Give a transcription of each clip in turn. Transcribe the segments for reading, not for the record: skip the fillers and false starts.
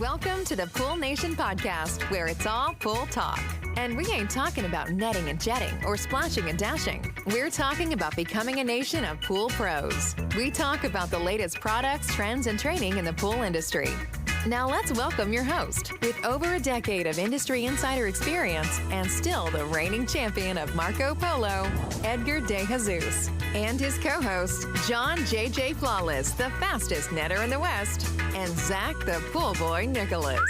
Welcome to the Pool Nation podcast, where it's all pool talk. And we ain't talking about netting and jetting or splashing and dashing. We're talking about becoming a nation of pool pros. We talk about the latest products, trends, and training in the pool industry. Now let's welcome your host, with over a decade of industry insider experience and still the reigning champion of Marco Polo, Edgar De Jesus, and his co-host, John J.J. Flawless, the fastest netter in the West, and Zach the Pool Boy Nicholas.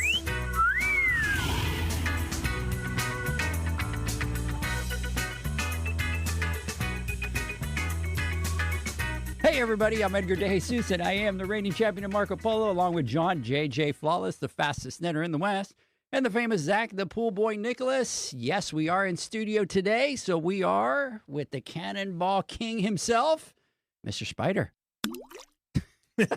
Hey everybody, I'm Edgar De Jesus, and I am the reigning champion of Marco Polo, along with John J.J. Flawless, the fastest netter in the West, and the famous Zach, the Pool Boy Nicholas. Yes, we are in studio today, so we are with the Cannonball King himself, Mr. Spider. I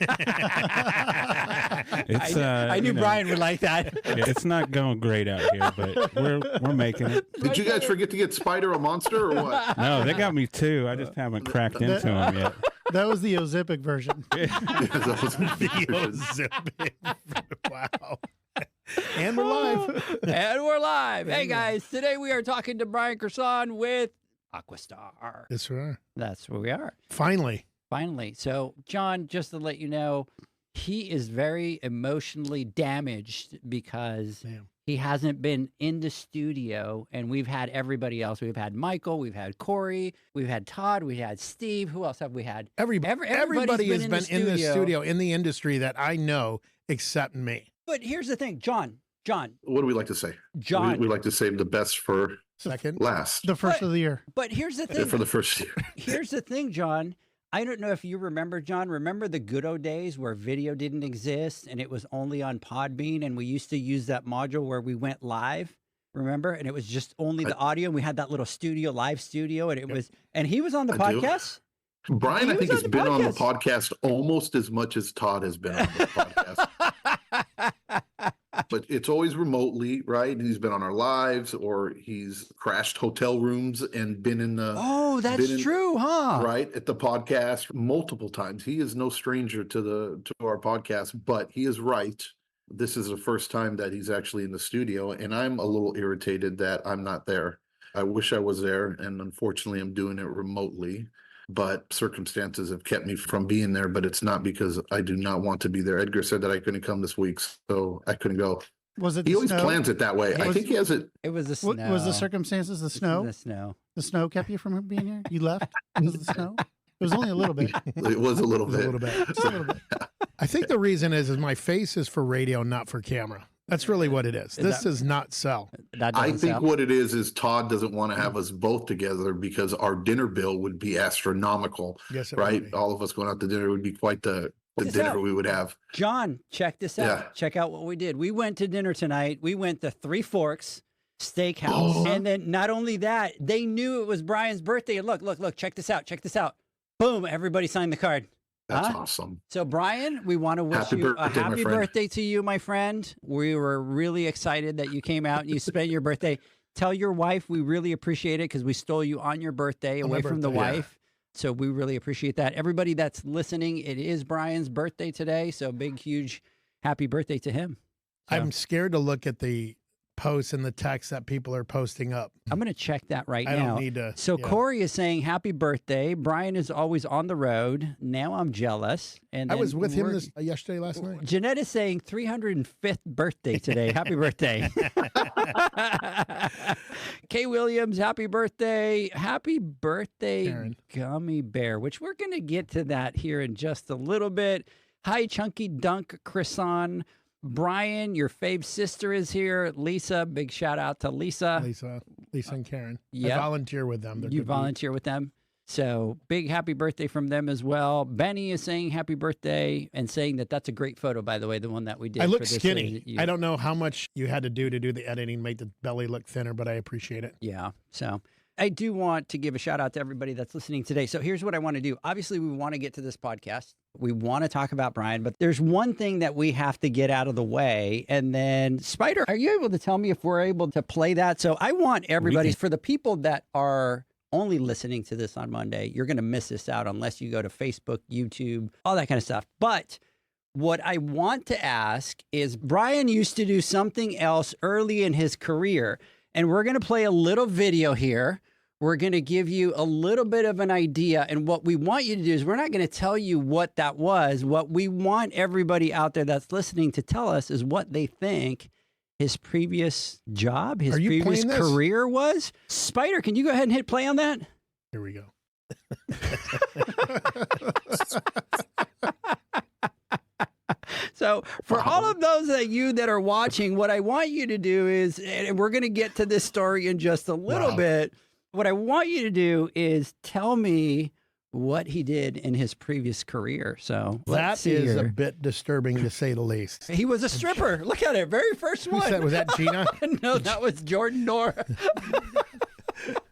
knew Brian would like that. Yeah, it's not going great out here, but we're making it. Did you guys forget to get Spider a monster or what? No, they got me too. I just haven't cracked into them yet. That was the Ozipic version. That was The Ozipic. Wow. And we're live. And we're live. Hey guys, today we are talking to Bryan Chrissan with Aquastar. Yes, we are. That's where we are. Finally. So, John, just to let you know, he is very emotionally damaged because he hasn't been in the studio, and we've had everybody else. We've had Michael, we've had Corey, we've had Todd, we had Steve. Who else have we had? Everybody has been in the studio, in the industry that I know, except me. But here's the thing, John. What do we like to say? John. We like to save the best for second, last. the first of the year. But here's the thing. For the first year. Here's the thing, John. I don't know if you remember, John. Remember the good old days where video didn't exist and it was only on Podbean, and we used to use that module where we went live. Remember? And it was just only the audio, and we had that little live studio, and it was, and he was on the podcast. Brian, I think, has been on the podcast almost as much as Todd has been on the podcast. But it's always remotely, right? He's been on our lives, or he's crashed hotel rooms and been in the... Oh, that's true, huh? Right, at the podcast multiple times. He is no stranger to our podcast, but he is right. This is the first time that he's actually in the studio, and I'm a little irritated that I'm not there. I wish I was there, and unfortunately I'm doing it remotely. But circumstances have kept me from being there, but it's not because I do not want to be there. Edgar said that I couldn't come this week, so I couldn't go. Was it? He always plans it that way. I think he has it. It was the snow. What was the circumstances? The snow? The snow. The snow kept you from being here? You left because of the snow? It was only a little bit. It was a little bit. Just a little bit. I think the reason is my face is for radio, not for camera. That's really what it is. This does not sell. I think what it is Todd doesn't want to have us both together because our dinner bill would be astronomical. Yes, right? All of us going out to dinner would be quite the dinner we would have. John, check this out. Yeah. Check out what we did. We went to dinner tonight. We went to Three Forks Steakhouse. And then not only that, they knew it was Brian's birthday. And look, check this out. Boom, everybody signed the card. That's awesome. So, Brian, we want to wish you a happy birthday to you, my friend. We were really excited that you came out and you spent your birthday. Tell your wife we really appreciate it because we stole you on your birthday away from the wife. So we really appreciate that. Everybody that's listening, it is Brian's birthday today. So big, huge happy birthday to him. So, I'm scared to look at the posts and the texts that people are posting up. I'm going to check that now. I don't need to. So Corey is saying happy birthday. Brian is always on the road. Now I'm jealous. And I was with him last night. Jeanette is saying 305th birthday today. Happy birthday. Kay Williams, happy birthday. Happy birthday, Karen. Gummy Bear, which we're going to get to that here in just a little bit. Hi, Chunky Dunk Chrissan. Brian, your fave sister is here. Lisa, big shout out to Lisa. Lisa and Karen. Yep. I volunteer with them. You volunteer with them. So big happy birthday from them as well. Benny is saying happy birthday and saying that that's a great photo, by the way, the one that we did. I look skinny. I don't know how much you had to do the editing, make the belly look thinner, but I appreciate it. Yeah. So I do want to give a shout out to everybody that's listening today. So here's what I want to do. Obviously, we want to get to this podcast. We want to talk about Brian, but there's one thing that we have to get out of the way. And then, Spider, are you able to tell me if we're able to play that? So I want everybody, for the people that are only listening to this on Monday, you're going to miss this out unless you go to Facebook, YouTube, all that kind of stuff. But What I want to ask is, Bryan used to do something else early in his career, and we're going to play a little video here. We're going to give you a little bit of an idea, and what we want you to do is we're not going to tell you what that was. What we want everybody out there that's listening to tell us is what they think his previous job, his previous career was. Spider, can you go ahead and hit play on that? Here we go. So for all of those of you that are watching, what I want you to do is, and we're going to get to this story in just a little bit, what I want you to do is tell me what he did in his previous career. So that is a bit disturbing to say the least. He was a stripper. Look at it. Very first one. Was that Gina? No, that was Jordan Nora.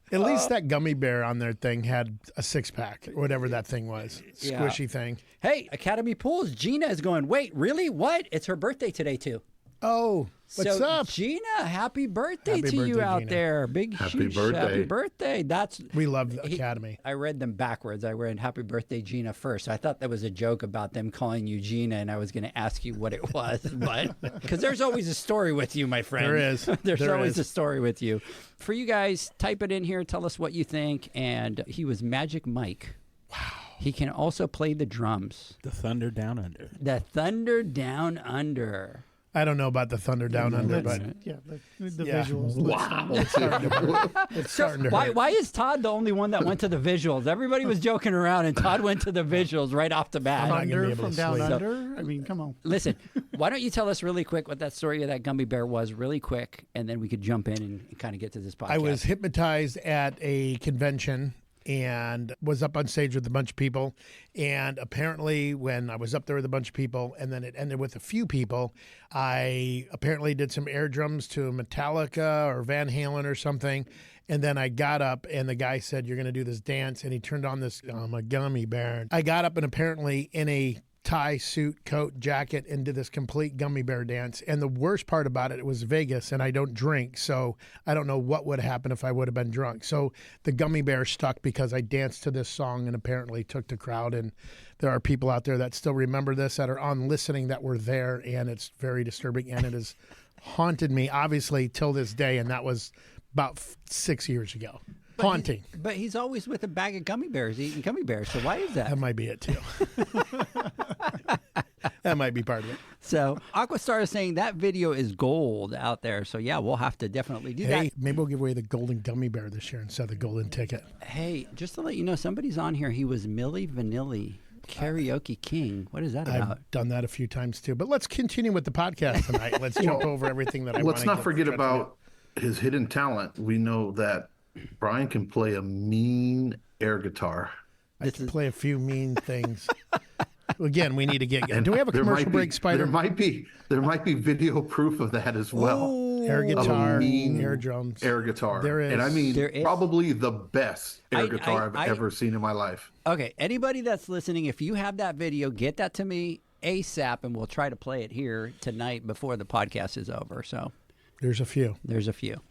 At least that gummy bear on their thing had a six-pack, or whatever that thing was. Squishy thing. Hey, Academy Pools, Gina is going, wait, really? What? It's her birthday today, too. Oh, what's up? Gina, happy birthday to you out Gina. there. Big happy birthday. Happy birthday. We love the Academy. I read them backwards. I read happy birthday, Gina, first. I thought that was a joke about them calling you Gina, and I was going to ask you what it was. But because there's always a story with you, my friend. There is. There's always a story with you. For you guys, type it in here. Tell us what you think. And he was Magic Mike. Wow. He can also play the drums. The Thunder Down Under. The Thunder Down Under. I don't know about the Thunder Down Under, but the visuals. Wow. It's starting to hurt. Why is Todd the only one that went to the visuals? Everybody was joking around, and Todd went to the visuals right off the bat. Thunder from Down Under? I mean, come on. Listen, why don't you tell us really quick what that story of that gummy bear was really quick, and then we could jump in and kind of get to this podcast. I was hypnotized at a convention and was up on stage with a bunch of people. And apparently when I was up there with a bunch of people and then it ended with a few people, I apparently did some air drums to Metallica or Van Halen or something. And then I got up and the guy said, "You're going to do this dance." And he turned on this, I'm a gummy bear. I got up and apparently in a tie, suit, coat, jacket, and did this complete gummy bear dance. And the worst part about it was Vegas, and I don't drink, so I don't know what would happen if I would have been drunk. So the gummy bear stuck because I danced to this song and apparently took the crowd. And there are people out there that still remember this, that are on listening, that were there, and it's very disturbing, and it has haunted me, obviously, till this day, and that was about 6 years ago. Haunting. But he's always with a bag of gummy bears, eating gummy bears. So why is that? That might be it, too. That might be part of it. So Aquastar is saying that video is gold out there. So, yeah, we'll have to definitely do that. Hey, maybe we'll give away the golden gummy bear this year instead of the golden ticket. Hey, just to let you know, somebody's on here. He was Milli Vanilli, Karaoke King. What is that about? I've done that a few times, too. But let's continue with the podcast tonight. Let's jump over everything that I want to Let's not forget about his hidden talent. We know that Bryan can play a mean air guitar. I can play a few mean things. Again, we need to get. Do we have a commercial break, Spider? There might be video proof of that as well. Oh, air guitar, air drums, air guitar. There is, and I mean, probably the best air guitar I've ever seen in my life. Okay, anybody that's listening, if you have that video, get that to me ASAP, and we'll try to play it here tonight before the podcast is over. So. There's a few.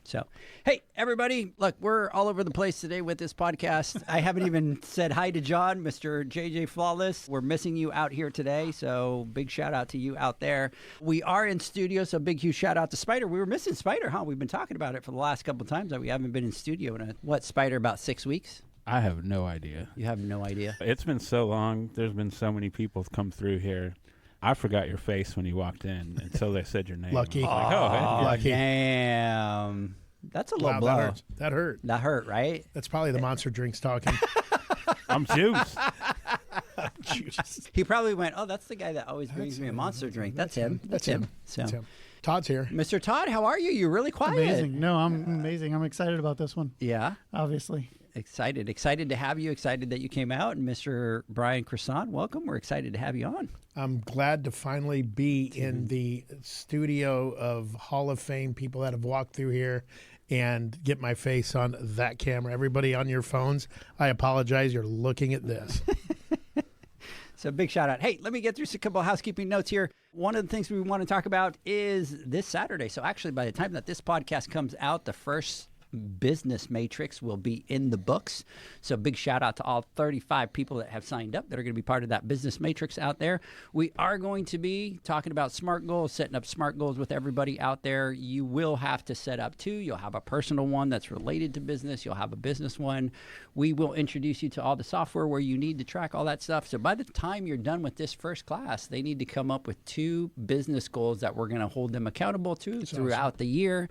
So, hey, everybody, look, we're all over the place today with this podcast. I haven't even said hi to John, Mr. JJ Flawless. We're missing you out here today, so big shout out to you out there. We are in studio, so big, huge shout out to Spider. We were missing Spider, huh? We've been talking about it for the last couple of times that we haven't been in studio in Spider, about 6 weeks? I have no idea. You have no idea? It's been so long. There's been so many people come through here. I forgot your face when you walked in until they said your name. Lucky. Like, oh, lucky. Damn. That's a low blow. That hurt. That hurt, right? That's probably the monster drinks talking. I'm juice. He probably went, oh, that's the guy that always brings me a monster drink. That's him. That's him. So. That's him. Todd's here. Mr. Todd, how are you? You're really quiet. Amazing. No, I'm amazing. I'm excited about this one. Yeah. Obviously. Excited to have you. Excited that you came out. And Mr. Bryan Chrissan, welcome. We're excited to have you on. I'm glad to finally be in the studio of Hall of Fame people that have walked through here and get my face on that camera. Everybody on your phones, I apologize. You're looking at this. So big shout out. Hey, let me get through a couple of housekeeping notes here. One of the things we want to talk about is this Saturday. So actually, by the time that this podcast comes out, the first Business Matrix will be in the books. So big shout out to all 35 people that have signed up that are going to be part of that Business Matrix out there. We are going to be talking about SMART goals, setting up SMART goals with everybody out there. You will have to set up two. You'll have a personal one that's related to business. You'll have a business one. We will introduce you to all the software where you need to track all that stuff. So by the time you're done with this first class, they need to come up with 2 business goals that we're going to hold them accountable to throughout the year.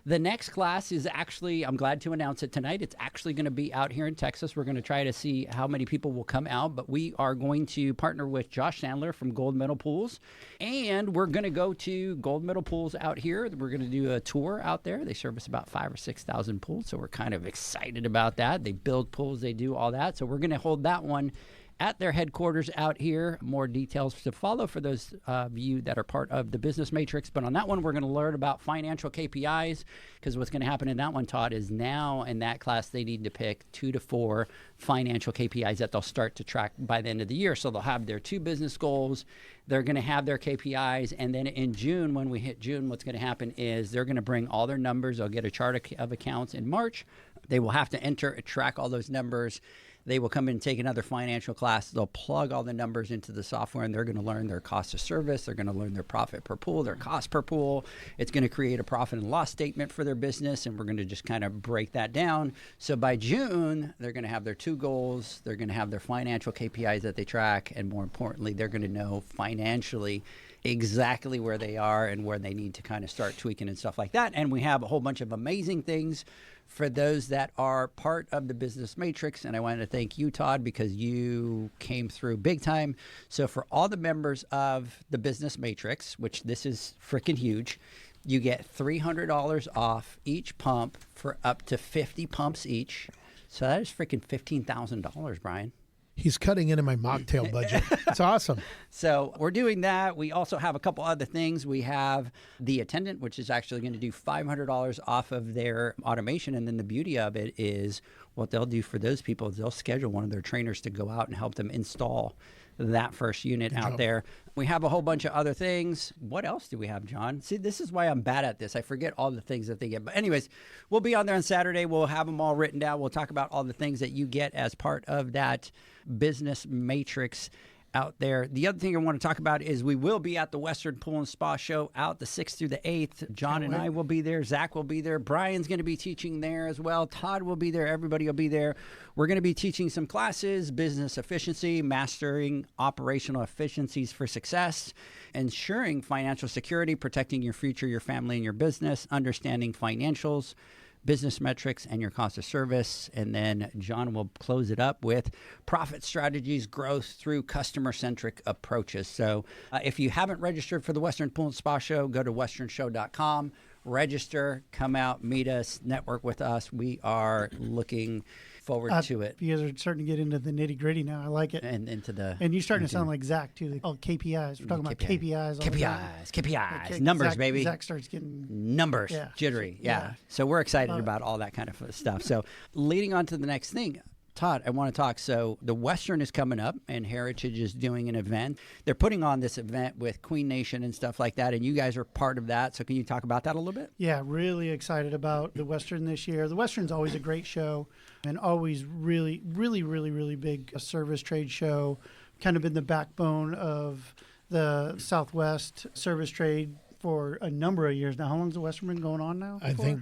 The next class is actually, I'm glad to announce it tonight, it's actually going to be out here in Texas. We're going to try to see how many people will come out, but we are going to partner with Josh Sandler from Gold Medal Pools, and we're going to go to Gold Medal Pools out here. We're going to do a tour out there. They service about 5,000 or 6,000 pools, so we're kind of excited about that. They build pools, they do all that, so we're going to hold that one at their headquarters out here. More details to follow for those of you that are part of the Business Matrix. But on that one, we're going to learn about financial KPIs, because what's going to happen in that one, Todd, is now in that class, they need to pick 2 to 4 financial KPIs that they'll start to track by the end of the year. So they'll have their 2 business goals. They're going to have their KPIs. And then in June, when we hit June, what's going to happen is they're going to bring all their numbers. They'll get a chart of accounts in March. They will have to enter, track all those numbers. They will come in and take another financial class. They'll plug all the numbers into the software, and they're going to learn their cost of service. They're going to learn their profit per pool, their cost per pool. It's going to create a profit and loss statement for their business, and we're going to just kind of break that down. So by June, they're going to have their 2 goals. They're going to have their financial KPIs that they track, and more importantly, they're going to know financially exactly where they are and where they need to kind of start tweaking and stuff like that. And we have a whole bunch of amazing things for those that are part of the Business Matrix. And I wanted to thank you, Todd, because you came through big time. So for all the members of the Business Matrix, which this is freaking huge, you get $300 off each pump for up to 50 pumps each. So that is freaking $15,000, Bryan. He's cutting into my mocktail budget. It's awesome. So we're doing that. We also have a couple other things. We have the attendant, which is actually going to do $500 off of their automation. And then the beauty of it is what they'll do for those people is they'll schedule one of their trainers to go out and help them install that first unit out there. We have a whole bunch of other things. What else do we have, John? See, this is why I'm bad at this. I forget all the things that they get. But anyways, we'll be on there on Saturday. We'll have them all written down. We'll talk about all the things that you get as part of that Business Matrix out there. The other thing I want to talk about is we will be at the Western Pool and Spa Show out the 6th through the 8th. John and I will be there. Zach will be there. Brian's going to be teaching there as well. Todd will be there. Everybody will be there. We're going to be teaching some classes: business efficiency, mastering operational efficiencies for success, ensuring financial security, protecting your future, your family, and your business, understanding financials, business metrics, and your cost of service. And then John will close it up with profit strategies, growth through customer-centric approaches. So if you haven't registered for the Western Pool and Spa Show, go to westernshow.com, register, come out, meet us, network with us. We are looking forward to it. You guys are starting to get into the nitty gritty now. I like it. And into the and you're starting to sound like Zach too. Oh, KPIs. We're talking about KPIs. KPIs, numbers, Zach, baby. Zach starts getting numbers, jittery. Yeah. So we're excited about all that kind of stuff. So leading on to the next thing, Todd, I want to talk. So the Western is coming up, and Heritage is doing an event. They're putting on this event with Queen Nation and stuff like that, and you guys are part of that. So can you talk about that a little bit? Yeah, really excited about the Western this year. The Western's always a great show and always really big service trade show, kind of been the backbone of the Southwest service trade for a number of years now. How long has the Western been going on now? I think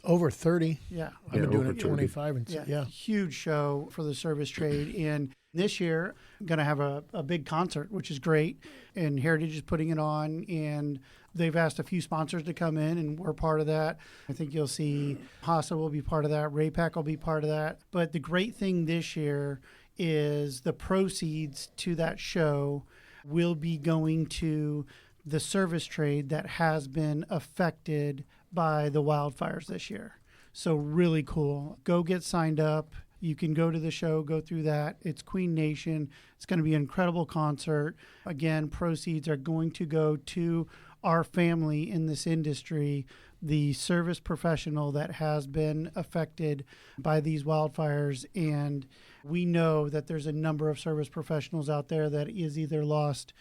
over 30. Yeah. I've been doing it 25. And yeah. Huge show for the service trade. And this year, I'm going to have a big concert, which is great. And Heritage is putting it on. And they've asked a few sponsors to come in, and we're part of that. I think you'll see Hasa will be part of that. Raypack will be part of that. But the great thing this year is the proceeds to that show will be going to the service trade that has been affected by the wildfires this year. So really cool. Go get signed up. You can go to the show, go through that. It's Queen Nation. It's going to be an incredible concert. Again, proceeds are going to go to our family in this industry, the service professional that has been affected by these wildfires. And we know that there's a number of service professionals out there that is either lost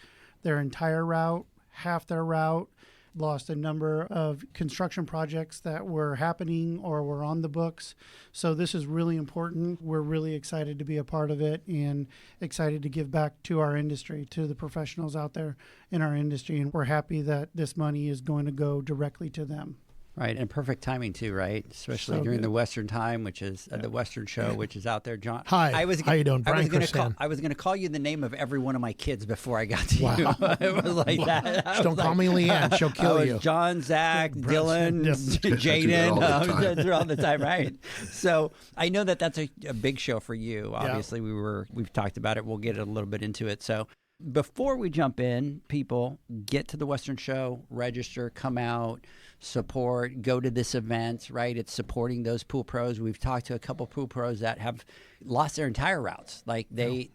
their entire route, half their route. lost a number of construction projects that were happening or were on the books. So this is really important. We're really excited to be a part of it and excited to give back to our industry, to the professionals out there in our industry. And we're happy that this money is going to go directly to them. Right, and perfect timing too, right? Especially during the Western time, which is the Western show, which is out there. John, hi, how you doing? Bryan Chrissan. I was going to call you the name of every one of my kids before I got to you. It was like that. Just don't call me Leanne; she'll kill you. John, Zach, Dylan, Jaden, through all the time, right? So I know that that's a big show for you. Obviously, we've talked about it. We'll get a little bit into it. So before we jump in, people, get to the Western show, register, come out, support, go to this event, right? It's supporting those pool pros. We've talked to a couple pool pros that have lost their entire routes. Like they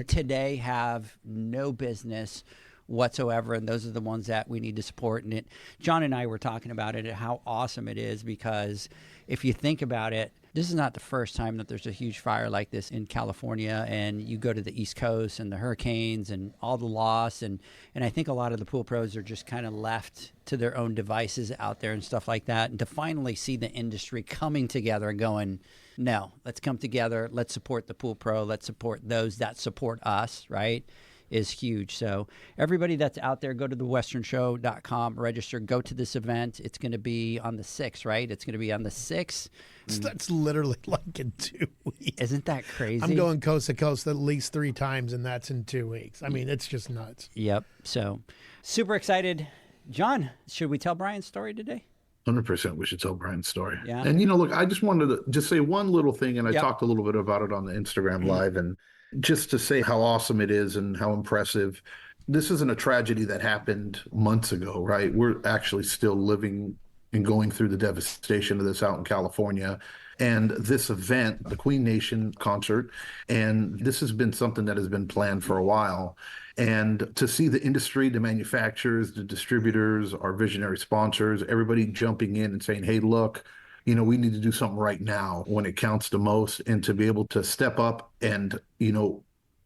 today have no business whatsoever, and those are the ones that we need to support. And John and I were talking about it, how awesome it is, because if you think about it, this is not the first time that there's a huge fire like this in California, and you go to the East Coast and the hurricanes and all the loss. And I think a lot of the pool pros are just kind of left to their own devices out there and stuff like that. And to finally see the industry coming together and going, no, let's come together. Let's support the pool pro. Let's support those that support us, right? Is huge. So everybody that's out there, go to thewesternshow.com, register, go to this event. It's going to be on the 6th, right? It's going to be on the 6th. That's literally like in 2 weeks. Isn't that crazy? I'm going coast to coast at least 3 times, and that's in 2 weeks. I mean, it's just nuts. Yep. So super excited. John, should we tell Bryan's story today? 100% we should tell Bryan's story. Yeah. And, look, I just wanted to just say one little thing, and I talked a little bit about it on the Instagram Live, and just to say how awesome it is and how impressive. This isn't a tragedy that happened months ago, right? We're actually still living and going through the devastation of this out in California. And this event, the Queen Nation concert, and this has been something that has been planned for a while. And to see the industry, the manufacturers, the distributors, our visionary sponsors, everybody jumping in and saying, hey, look, we need to do something right now when it counts the most, and to be able to step up and,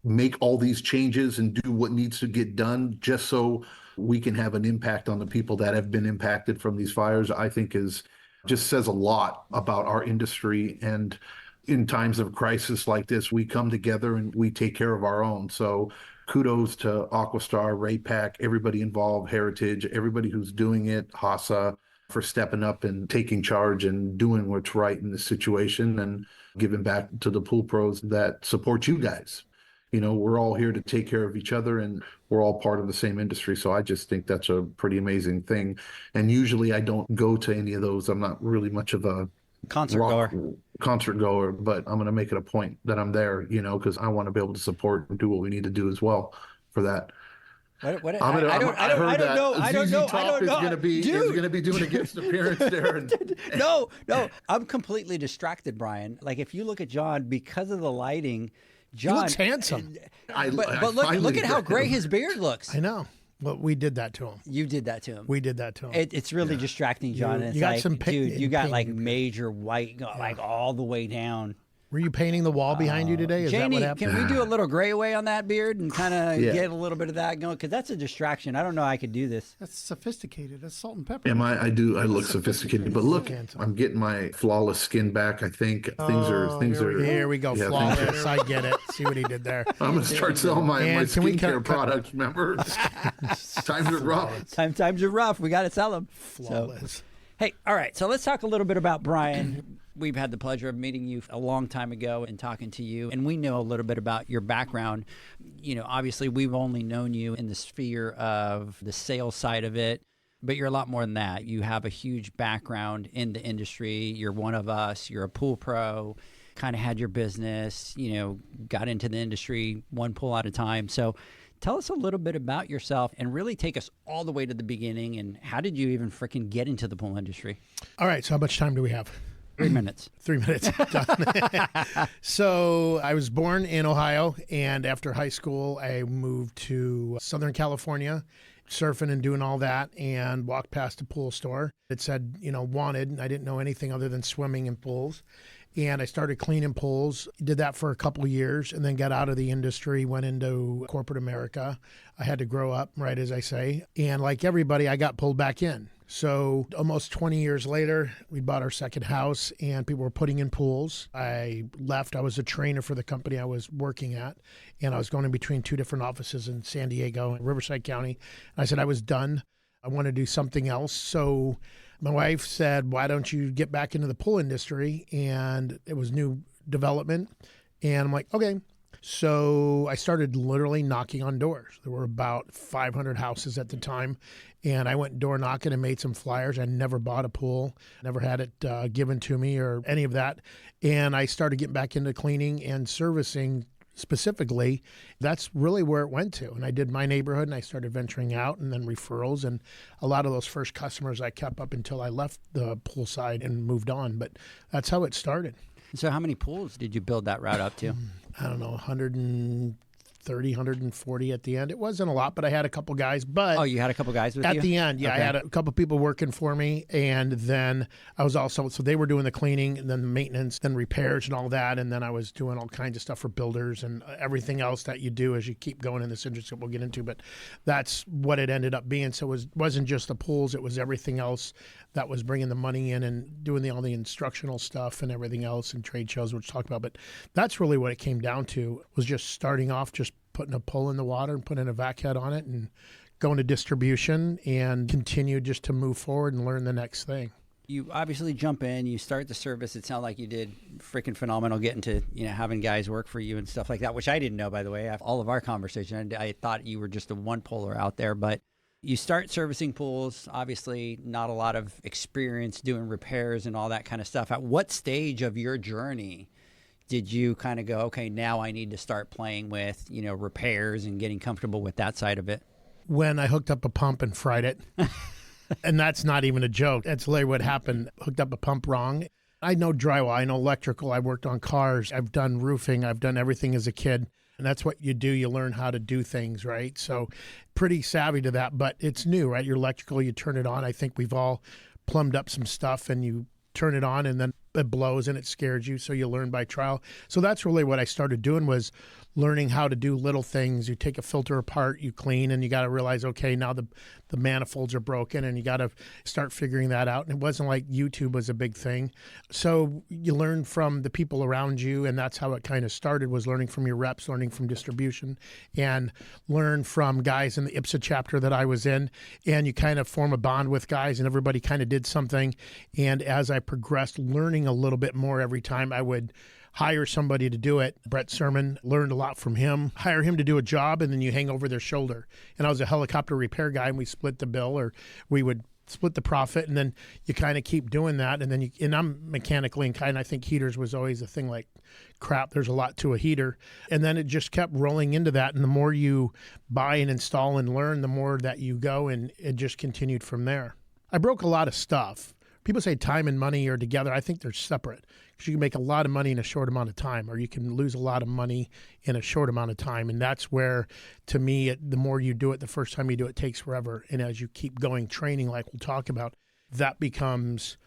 make all these changes and do what needs to get done just so we can have an impact on the people that have been impacted from these fires, I think just says a lot about our industry. And in times of crisis like this, we come together and we take care of our own. So kudos to Aquastar, Raypack, everybody involved, Heritage, everybody who's doing it, HASA, for stepping up and taking charge and doing what's right in this situation and giving back to the pool pros that support you guys. We're all here to take care of each other, and we're all part of the same industry. So I just think that's a pretty amazing thing. And usually I don't go to any of those. I'm not really much of a concert goer, but I'm going to make it a point that I'm there, because I want to be able to support and do what we need to do as well for that. I don't know. Is going to be doing a guest appearance there. No, I'm completely distracted, Bryan. Like if you look at John, because of the lighting, John he looks handsome. But look at how gray his beard looks. I know. Well, we did that to him. You did that to him. We did that to him. It's really distracting, John. You got some dude, you got like major white, like all the way down. Were you painting the wall behind you today? Is Janie, that what happened? Can we do a little gray away on that beard and kind of get a little bit of that going? Because that's a distraction. I don't know I could do this. That's sophisticated. That's salt and pepper. I look sophisticated, but look, I'm getting my flawless skin back. I think things are. Here we go, flawless. I get it. See what he did there. I'm gonna start selling my skincare products. Remember, times are rough. Times are rough. We got to sell them. Flawless. So, hey, all right. So let's talk a little bit about Bryan. We've had the pleasure of meeting you a long time ago and talking to you, and we know a little bit about your background. Obviously, we've only known you in the sphere of the sales side of it, but you're a lot more than that. You have a huge background in the industry. You're one of us. You're a pool pro, kind of had your business, got into the industry one pool at a time. So tell us a little bit about yourself and really take us all the way to the beginning. And how did you even freaking get into the pool industry? All right. So how much time do we have? 3 minutes. 3 minutes. Done. So I was born in Ohio, and after high school, I moved to Southern California, surfing and doing all that, and walked past a pool store. It said, wanted, and I didn't know anything other than swimming in pools. And I started cleaning pools, did that for a couple of years, and then got out of the industry, went into corporate America. I had to grow up, right as I say. And like everybody, I got pulled back in. So almost 20 years later, we bought our second house and people were putting in pools. I left. I was a trainer for the company I was working at, and I was going in between two different offices in San Diego and Riverside County. And I said I was done. I want to do something else. So my wife said, why don't you get back into the pool industry? And it was new development. And I'm like, okay. So I started literally knocking on doors. There were about 500 houses at the time. And I went door knocking and made some flyers. I never bought a pool, never had it given to me or any of that. And I started getting back into cleaning and servicing specifically. That's really where it went to. And I did my neighborhood and I started venturing out and then referrals. And a lot of those first customers I kept up until I left the pool side and moved on. But that's how it started. So how many pools did you build that route up to? I don't know, 130, 140 at the end. It wasn't a lot, but I had a couple guys. But oh, you had a couple guys with you? At the end, yeah. Okay. I had a couple people working for me. And then I was also, so they were doing the cleaning and then the maintenance, then repairs and all that. And then I was doing all kinds of stuff for builders and everything else that you do as you keep going in this industry that we'll get into. But that's what it ended up being. So it wasn't just the pools, it was everything else that was bringing the money in and doing all the instructional stuff and everything else and trade shows, which we'll talk about. But that's really what it came down to, was just starting off, just putting a pole in the water and putting a vac head on it and going to distribution and continue just to move forward and learn the next thing. You obviously jump in, you start the service. It sounded like you did freaking phenomenal getting to, having guys work for you and stuff like that, which I didn't know, by the way. After all of our conversation, I thought you were just a one-poler out there, but you start servicing pools, obviously not a lot of experience doing repairs and all that kind of stuff. At what stage of your journey did you kind of go, okay, now I need to start playing with, repairs and getting comfortable with that side of it? When I hooked up a pump and fried it. And that's not even a joke. That's literally what happened. Hooked up a pump wrong. I know drywall, I know electrical. I worked on cars. I've done roofing. I've done everything as a kid. And that's what you do. You learn how to do things, right? So pretty savvy to that, but it's new, right? Your electrical, you turn it on. I think we've all plumbed up some stuff and you turn it on and then it blows and it scares you. So you learn by trial. So that's really what I started doing, was learning how to do little things. You take a filter apart, you clean, and you got to realize, okay, now the manifolds are broken and you got to start figuring that out. And it wasn't like YouTube was a big thing. So you learn from the people around you, and that's how it kind of started, was learning from your reps, learning from distribution, and learn from guys in the IPSA chapter that I was in. And you kind of form a bond with guys and everybody kind of did something. And as I progressed, learning a little bit more every time, I would hire somebody to do it. Brett Sermon, learned a lot from him. Hire him to do a job, and then you hang over their shoulder. And I was a helicopter repair guy, and we split the bill, or we would split the profit, and then you kind of keep doing that. And then and I'm mechanically inclined. I think heaters was always a thing, like, crap, there's a lot to a heater. And then it just kept rolling into that. And the more you buy and install and learn, the more that you go, and it just continued from there. I broke a lot of stuff. People say time and money are together. I think they're separate, because you can make a lot of money in a short amount of time, or you can lose a lot of money in a short amount of time. And that's where, to me, the more you do it, the first time you do it takes forever. And as you keep going, training, like we'll talk about, that becomes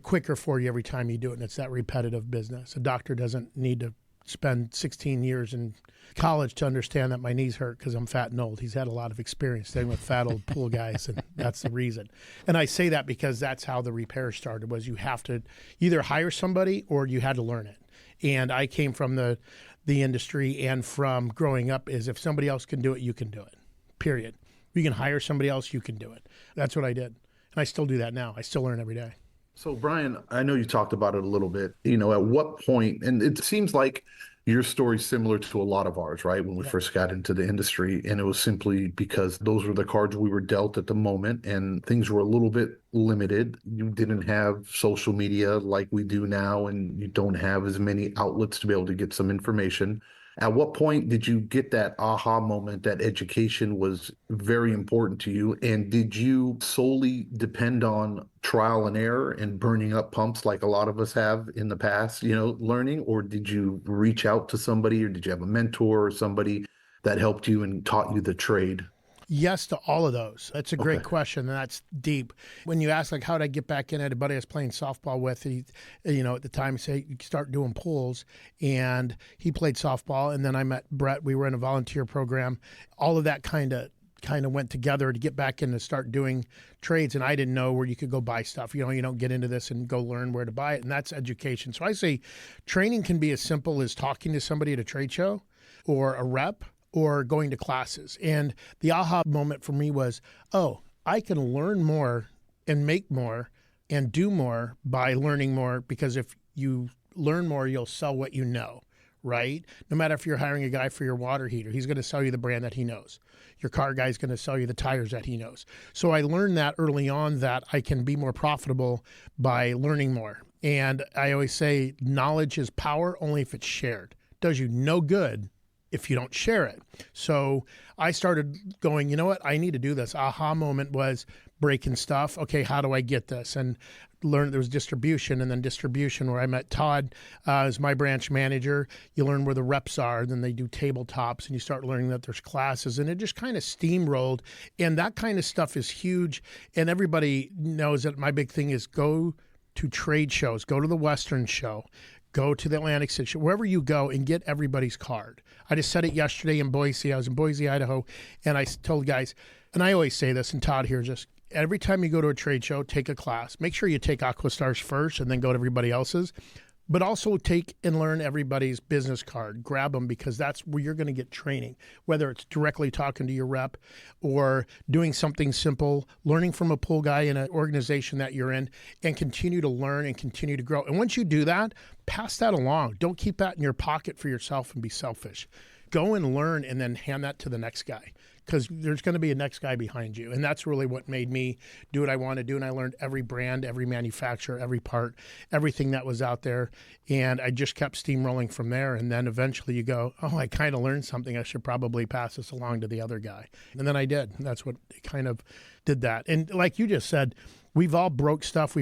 quicker for you every time you do it. And it's that repetitive business. A doctor doesn't need to spend 16 years in college to understand that my knees hurt because I'm fat and old. He's had a lot of experience dealing with fat old pool guys, and that's the reason. And I say that because that's how the repair started, was you have to either hire somebody or you had to learn it. And I came from the industry, and from growing up, is if somebody else can do it, you can do it, period. You can hire somebody else, you can do it. That's what I did. And I still do that now. I still learn every day. So, Bryan, I know you talked about it a little bit, at what point, and it seems like your story's similar to a lot of ours, right? When we first got into the industry, and it was simply because those were the cards we were dealt at the moment, and things were a little bit limited. You didn't have social media like we do now, and you don't have as many outlets to be able to get some information. At what point did you get that aha moment that education was very important to you? And did you solely depend on trial and error and burning up pumps like a lot of us have in the past, learning? Or did you reach out to somebody, or did you have a mentor or somebody that helped you and taught you the trade? Yes to all of those. That's a great question, and that's deep. When you ask, like, how did I get back in? I had a buddy I was playing softball with. He, at the time, he said, you start doing pools, and he played softball. And then I met Brett. We were in a volunteer program. All of that kind of went together to get back in and start doing trades. And I didn't know where you could go buy stuff. You don't get into this and go learn where to buy it, and that's education. So I say training can be as simple as talking to somebody at a trade show or a rep, or going to classes. And the aha moment for me was, I can learn more and make more and do more by learning more, because if you learn more, you'll sell what you know, right? No matter if you're hiring a guy for your water heater, he's going to sell you the brand that he knows. Your car guy's going to sell you the tires that he knows. So I learned that early on, that I can be more profitable by learning more. And I always say knowledge is power only if it's shared. It does you no good if you don't share it. So I started going, you know what, I need to do this. Aha moment was breaking stuff. Okay, how do I get this? And learn there was distribution, and then distribution where I met Todd as my branch manager. You learn where the reps are, then they do tabletops, and you start learning that there's classes, and it just kind of steamrolled. And that kind of stuff is huge. And everybody knows that my big thing is go to trade shows, go to the Western show, go to the Atlantic City, wherever you go, and get everybody's card. I just said it yesterday in Boise. I was in Boise, Idaho, and I told guys, and I always say this, and Todd here, just every time you go to a trade show, take a class. Make sure you take Aquastar's first and then go to everybody else's. But also take and learn everybody's business card. Grab them, because that's where you're going to get training, whether it's directly talking to your rep or doing something simple, learning from a pool guy in an organization that you're in, and continue to learn and continue to grow. And once you do that, pass that along. Don't keep that in your pocket for yourself and be selfish. Go and learn, and then hand that to the next guy, because there's going to be a next guy behind you. And that's really what made me do what I want to do. And I learned every brand, every manufacturer, every part, everything that was out there. And I just kept steamrolling from there. And then eventually you go, I kind of learned something. I should probably pass this along to the other guy. And then I did. And that's what kind of did that. And like you just said, we've all broke stuff.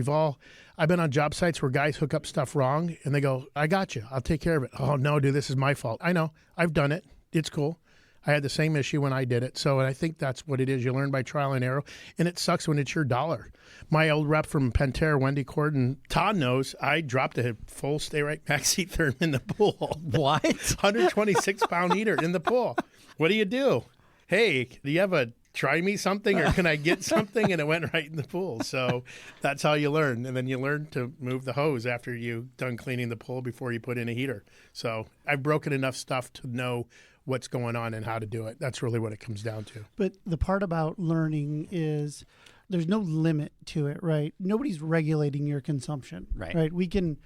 I've been on job sites where guys hook up stuff wrong, and they go, I got you. I'll take care of it. Oh, no, dude, this is my fault. I know. I've done it. It's cool. I had the same issue when I did it. So I think that's what it is. You learn by trial and error, and it sucks when it's your dollar. My old rep from Pentair, Wendy Corden, Todd knows, I dropped a full stay right backseat therm in the pool. What? 126-pound heater in the pool. What do? Hey, do you have a try me something, or can I get something? And it went right in the pool. So that's how you learn. And then you learn to move the hose after you done cleaning the pool before you put in a heater. So I've broken enough stuff to know what's going on and how to do it. That's really what it comes down to. But the part about learning is there's no limit to it, right? Nobody's regulating your consumption, right? We can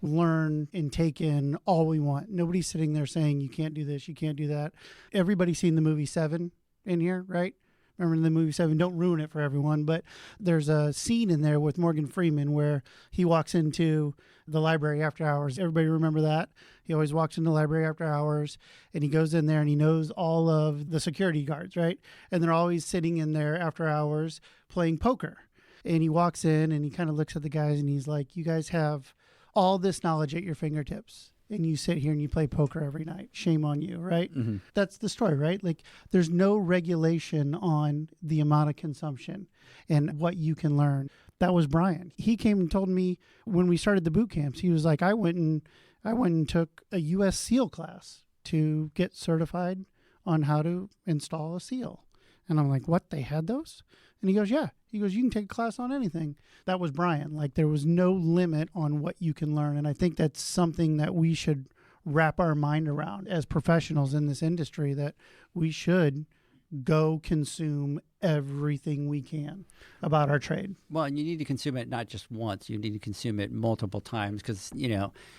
learn and take in all we want. Nobody's sitting there saying you can't do this, you can't do that. Everybody's seen the movie Seven in here, right? Remember the movie Seven? Don't ruin it for everyone, but there's a scene in there with Morgan Freeman where he walks into the library after hours. Everybody remember that? He always walks in the library after hours, and he goes in there and he knows all of the security guards, right? And they're always sitting in there after hours playing poker. And he walks in and he kind of looks at the guys and he's like, you guys have all this knowledge at your fingertips, and you sit here and you play poker every night. Shame on you, right? Mm-hmm. That's the story, right? Like, there's no regulation on the amount of consumption and what you can learn. That was Bryan. He came and told me when we started the boot camps, he was like, I went and took a U.S. SEAL class to get certified on how to install a SEAL. And I'm like, what? They had those? And he goes, yeah. He goes, you can take a class on anything. That was Bryan. Like, there was no limit on what you can learn. And I think that's something that we should wrap our mind around as professionals in this industry, that we should go consume everything we can about our trade. Well, and you need to consume it not just once. You need to consume it multiple times, because,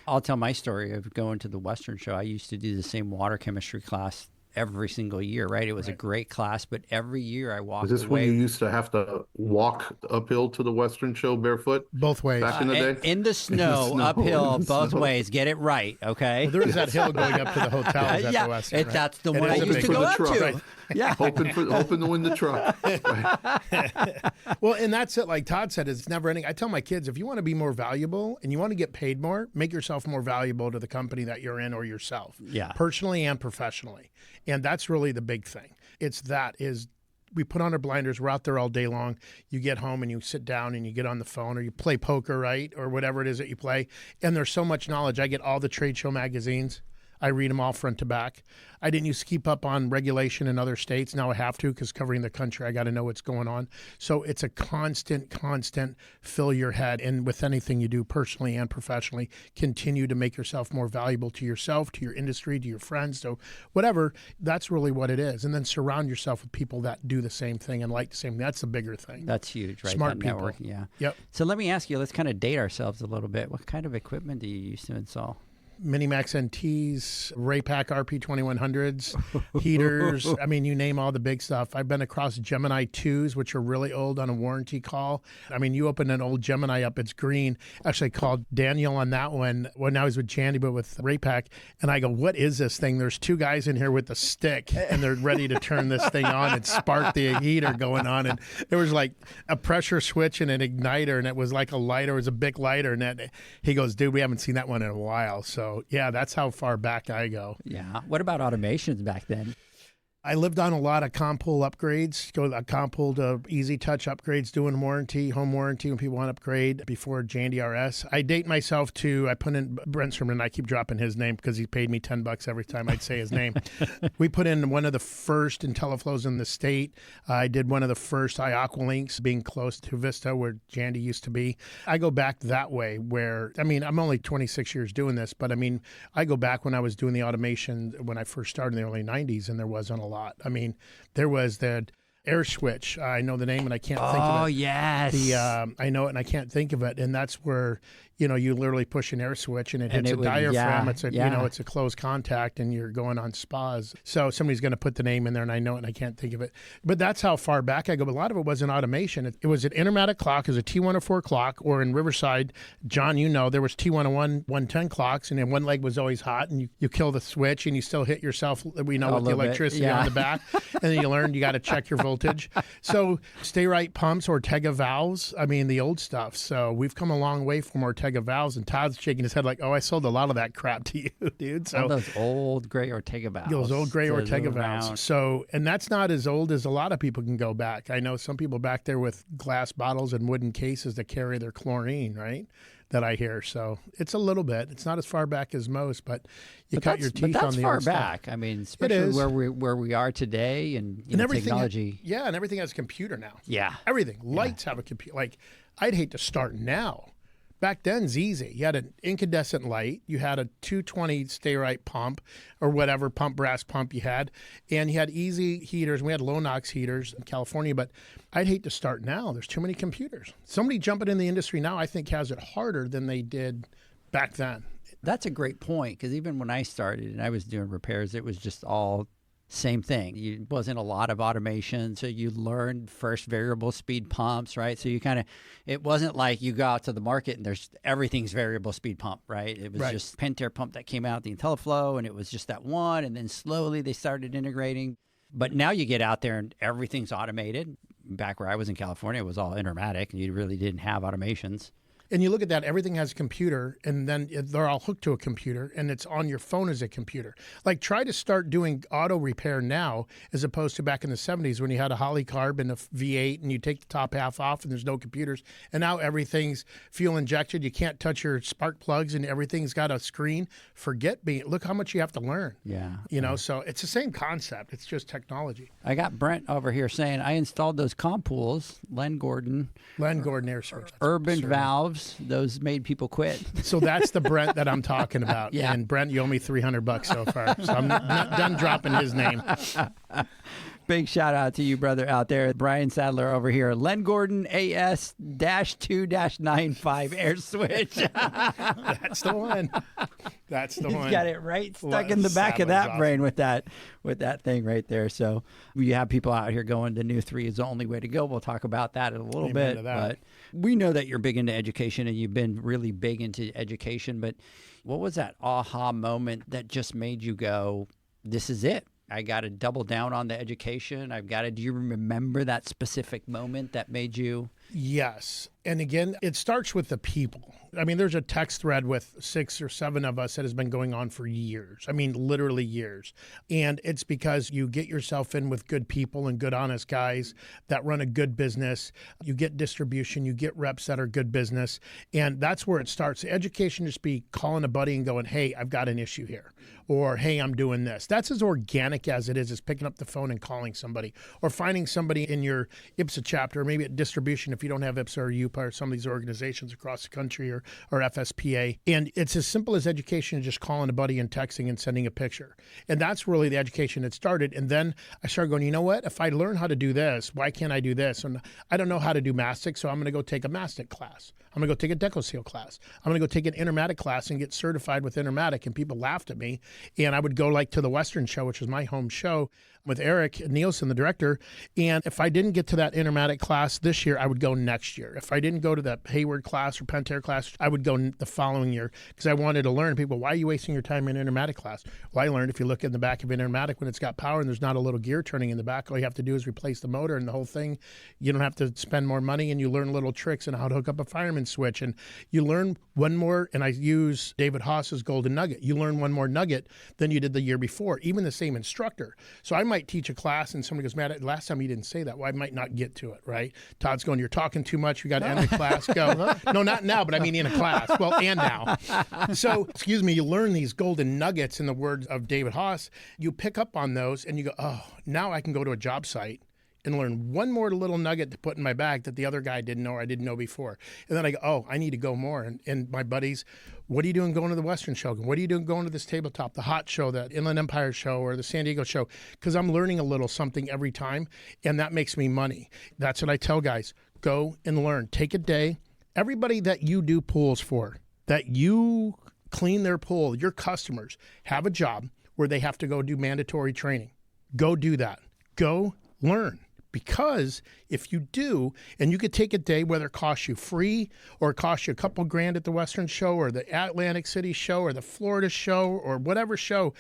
I'll tell my story of going to the Western show. I used to do the same water chemistry class every single year, right? It was a great class, but every year I walked away. Is this when you used to have to walk uphill to the Western Show barefoot? Both ways. Back in the day? In the snow, uphill, both ways. Get it right, okay? Well, there is that hill going up to the hotels at the Western, right? That's the one I used to go up to. Right. Yeah. hoping to win the truck. Right. Well, and that's it. Like Todd said, it's never ending. I tell my kids, if you want to be more valuable and you want to get paid more, make yourself more valuable to the company that you're in or yourself. Yeah. Personally and professionally. And that's really the big thing. We put on our blinders. We're out there all day long. You get home and you sit down and you get on the phone or you play poker, right? Or whatever it is that you play. And there's so much knowledge. I get all the trade show magazines. I read them all front to back. I didn't used to keep up on regulation in other states. Now I have to because covering the country, I got to know what's going on. So it's a constant fill your head. And with anything you do personally and professionally, continue to make yourself more valuable to yourself, to your industry, to your friends, so whatever. That's really what it is. And then surround yourself with people that do the same thing and like the same thing. That's the bigger thing. That's huge, right? Smart that people. Network, yeah. Yep. So let me ask you, let's kind of date ourselves a little bit. What kind of equipment do you use to install? Minimax NTs, Raypak RP2100s, heaters. I mean, you name all the big stuff. I've been across Gemini 2s, which are really old on a warranty call. I mean, you open an old Gemini up, it's green. Actually called Daniel on that one. Well, now he's with Jandy, but with Raypak. And I go, what is this thing? There's two guys in here with a stick, and they're ready to turn this thing on and spark the heater going on. And there was like a pressure switch and an igniter, and it was like a lighter. It was a big lighter. And he goes, dude, we haven't seen that one in a while. So yeah, that's how far back I go. Yeah. What about automations back then? I lived on a lot of Compool upgrades, Compool to Easy Touch upgrades, doing home warranty when people want to upgrade before Jandy RS. I date myself to, I put in Brentstrom, and I keep dropping his name because he paid me $10 every time I'd say his name. We put in one of the first IntelliFlows in the state. I did one of the first iAqualinks being close to Vista where Jandy used to be. I go back that way where, I mean, I'm only 26 years doing this, but I mean, I go back when I was doing the automation when I first started in the early 90s, and there wasn't a lot. I mean, there was the air switch. I know the name and I can't think of it. Oh, yes. I know it and I can't think of it. And that's where, you literally push an air switch and it hits a diaphragm. It's it's a closed contact and you're going on spas. So somebody's going to put the name in there and I know it and I can't think of it. But that's how far back I go. But a lot of it wasn't automation. It was an intermatic clock. It was a T104 clock, or in Riverside, John, there was T101, 110 clocks, and then one leg was always hot and you kill the switch and you still hit yourself, with the electricity on the back. And then you learn you got to check your voltage. So stay right pumps, Ortega valves. I mean, the old stuff. So we've come a long way from Ortega valves, and Todd's shaking his head like, oh, I sold a lot of that crap to you, dude. So those old gray Ortega valves. Those old gray Ortega valves. So, and that's not as old as a lot of people can go back. I know some people back there with glass bottles and wooden cases that carry their chlorine, right? That I hear. So it's a little bit. It's not as far back as most, but cut your teeth on the far old back. Stuff. I mean, especially where we are today, and everything. Technology. And everything has a computer now. Yeah, everything. Lights have a computer. Like, I'd hate to start now. Back then, it's easy. You had an incandescent light. You had a 220 stay right pump or whatever brass pump you had. And you had easy heaters. We had low NOx heaters in California. But I'd hate to start now. There's too many computers. Somebody jumping in the industry now, I think, has it harder than they did back then. That's a great point, because even when I started and I was doing repairs, it was just all same thing. It wasn't a lot of automation, so you learned first variable speed pumps, right? So it wasn't like you go out to the market and everything's variable speed pump, right? It was just Pentair pump that came out, the IntelliFlow, and it was just that one, and then slowly they started integrating. But now you get out there and everything's automated. Back where I was in California, it was all Intermatic, and you really didn't have automations. And you look at that, everything has a computer, and then they're all hooked to a computer, and it's on your phone as a computer. Like, try to start doing auto repair now as opposed to back in the 70s when you had a Holleycarb and a V8, and you take the top half off, and there's no computers. And now everything's fuel injected. You can't touch your spark plugs, and everything's got a screen. Look how much you have to learn. Yeah. So it's the same concept. It's just technology. I got Brent over here saying, I installed those Compools, Len Gordon air switch. Urban valves. Those made people quit. So that's the Brent that I'm talking about. Yeah. And Brent, you owe me $300 so far. So I'm not done dropping his name. Big shout out to you, brother, out there. Bryan Sadler over here. Len Gordon AS-2-95 air switch. That's the one. That's the one. He's got it right stuck in the back of that brain with that thing right there. So we have people out here going, the new 3 is the only way to go. We'll talk about that in a little bit. But we know that you're big into education, and you've been really big into education. But what was that aha moment that just made you go, this is it? I got to double down on the education. Do you remember that specific moment that made you? Yes. And again, it starts with the people. I mean, there's a text thread with 6 or 7 of us that has been going on for years. I mean, literally years. And it's because you get yourself in with good people and good, honest guys that run a good business. You get distribution, you get reps that are good business. And that's where it starts. Education just be calling a buddy and going, hey, I've got an issue here. Or, hey, I'm doing this. That's as organic as it is picking up the phone and calling somebody, or finding somebody in your IPSA chapter, maybe at distribution if you don't have IPSA or UPA or some of these organizations across the country, or FSPA. And it's as simple as education, just calling a buddy and texting and sending a picture. And that's really the education that started. And then I started going, you know what? If I learn how to do this, why can't I do this? And I don't know how to do mastic, so I'm going to go take a mastic class. I'm going to go take a DecoSeal class. I'm going to go take an Intermatic class and get certified with Intermatic. And people laughed at me. And I would go like to the Western show, which was my home show, with Eric Nielsen, the director. And if I didn't get to that Intermatic class this year, I would go next year. If I didn't go to that Hayward class or Pentair class, I would go the following year, because I wanted to learn. People, why are you wasting your time in Intermatic class? Well, I learned if you look in the back of an Intermatic, when it's got power and there's not a little gear turning in the back, all you have to do is replace the motor and the whole thing. You don't have to spend more money, and you learn little tricks on how to hook up a fireman switch. And you learn one more, and I use David Haas's golden nugget. You learn one more nugget than you did the year before, even the same instructor. So I might teach a class and somebody goes, Matt, last time you didn't say that. Well, I might not get to it, right? Todd's going, you're talking too much. We got to end the class. Go. No, not now, but I mean in a class. Well, and now. So, you learn these golden nuggets, in the words of David Haas. You pick up on those and you go, oh, now I can go to a job site and learn one more little nugget to put in my bag that the other guy didn't know or I didn't know before. And then I go, oh, I need to go more. And my buddies, what are you doing going to the Western show? What are you doing going to this tabletop, the Hot show, the Inland Empire show, or the San Diego show? Because I'm learning a little something every time, and that makes me money. That's what I tell guys. Go and learn. Take a day. Everybody that you do pools for, that you clean their pool, your customers, have a job where they have to go do mandatory training. Go do that. Go learn. Because if you do, and you could take a day, whether it costs you free or it costs you a couple grand at the Western show or the Atlantic City show or the Florida show or whatever show,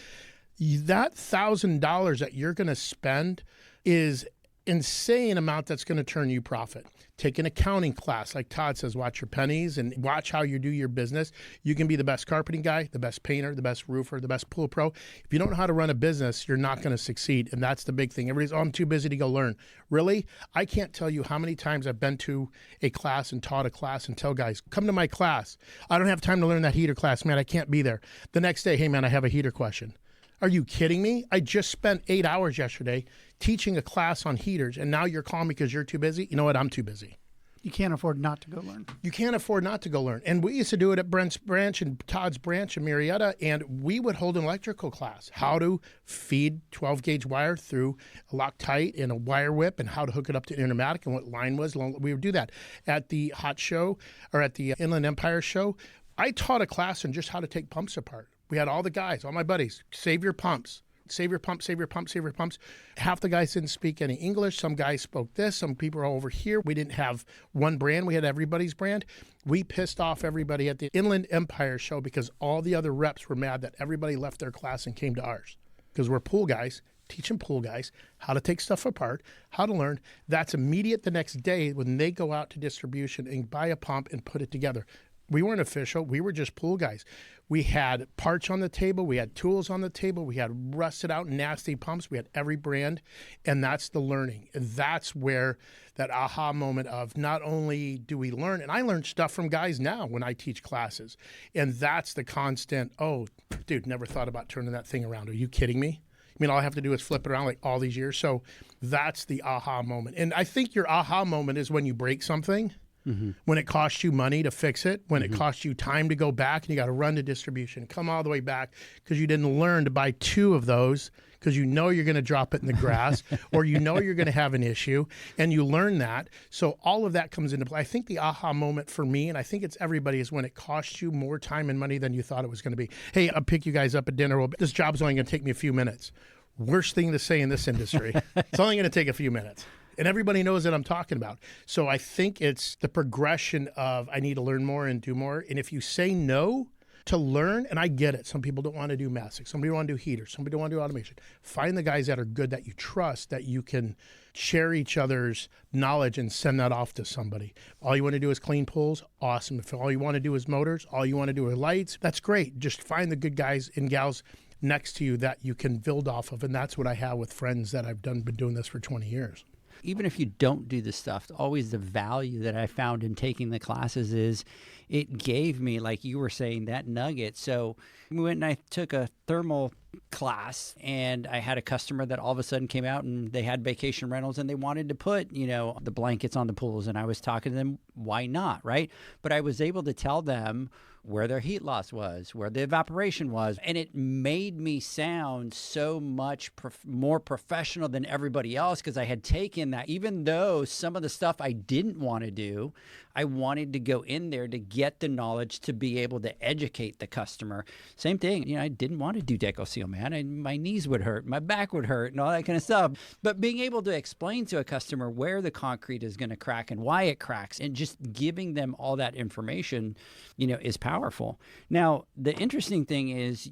that $1,000 that you're going to spend is insane amount that's going to turn you profit. Take an accounting class. Like Todd says, watch your pennies and watch how you do your business. You can be the best carpeting guy, the best painter, the best roofer, the best pool pro. If you don't know how to run a business, you're not going to succeed. And that's the big thing. Everybody's, I'm too busy to go learn. Really? I can't tell you how many times I've been to a class and taught a class and tell guys, come to my class. I don't have time to learn that heater class, man. I can't be there. The next day, hey, man, I have a heater question. Are you kidding me? I just spent 8 hours yesterday teaching a class on heaters, and now you're calling me because you're too busy? You know what? I'm too busy. You can't afford not to go learn. You can't afford not to go learn. And we used to do it at Brent's branch and Todd's branch in Marietta, and we would hold an electrical class, how to feed 12-gauge wire through a Loctite and a wire whip, and how to hook it up to Intermatic and what line was. We would do that. At the Hot Show, or at the Inland Empire show, I taught a class on just how to take pumps apart. We had all the guys, all my buddies, save your pumps. Save your pumps, save your pumps, save your pumps. Half the guys didn't speak any English. Some guys spoke this. Some people are over here. We didn't have one brand. We had everybody's brand. We pissed off everybody at the Inland Empire show because all the other reps were mad that everybody left their class and came to ours. Because we're pool guys, teaching pool guys how to take stuff apart, how to learn. That's immediate the next day when they go out to distribution and buy a pump and put it together. We weren't official. We were just pool guys. We had parts on the table. We had tools on the table. We had rusted out nasty pumps. We had every brand. And that's the learning. And that's where that aha moment of not only do we learn, and I learn stuff from guys now when I teach classes. And that's the constant, oh, dude, never thought about turning that thing around. Are you kidding me? I mean, all I have to do is flip it around like all these years. So that's the aha moment. And I think your aha moment is when you break something. Mm-hmm. When it costs you money to fix it, when it costs you time to go back and you got to run to distribution, come all the way back because you didn't learn to buy 2 of those because you know you're going to drop it in the grass or you know you're going to have an issue, and you learn that. So all of that comes into play. I think the aha moment for me, and I think it's everybody, is when it costs you more time and money than you thought it was going to be. Hey, I'll pick you guys up at dinner. Well, this job's only going to take me a few minutes. Worst thing to say in this industry. It's only going to take a few minutes. And everybody knows that I'm talking about. So I think it's the progression of I need to learn more and do more. And if you say no to learn, and I get it. Some people don't want to do masic. Somebody want to do heaters. Somebody don't want to do automation. Find the guys that are good, that you trust, that you can share each other's knowledge and send that off to somebody. All you want to do is clean pools, awesome. If all you want to do is motors, all you want to do are lights, that's great. Just find the good guys and gals next to you that you can build off of. And that's what I have with friends that I've been doing this for 20 years. Even if you don't do the stuff, always the value that I found in taking the classes is it gave me, like you were saying, that nugget. So we went and I took a thermal class, and I had a customer that all of a sudden came out and they had vacation rentals and they wanted to put, the blankets on the pools. And I was talking to them, why not, right? But I was able to tell them where their heat loss was, where the evaporation was. And it made me sound so much more professional than everybody else, because I had taken that. Even though some of the stuff I didn't want to do, I wanted to go in there to get the knowledge to be able to educate the customer. Same thing, I didn't want to do deco seal, man. My knees would hurt, my back would hurt, and all that kind of stuff. But being able to explain to a customer where the concrete is going to crack and why it cracks, and just giving them all that information, is powerful. Now, the interesting thing is,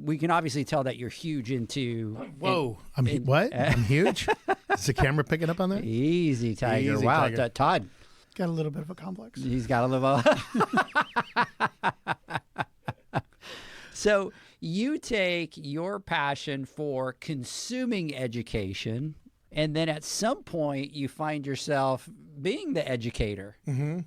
we can obviously tell that you're huge into. Whoa! I'm huge. Is the camera picking up on that? Easy, Tiger. Easy, wow, Tiger. Todd. Got a little bit of a complex. He's got a little. So you take your passion for consuming education, and then at some point you find yourself being the educator,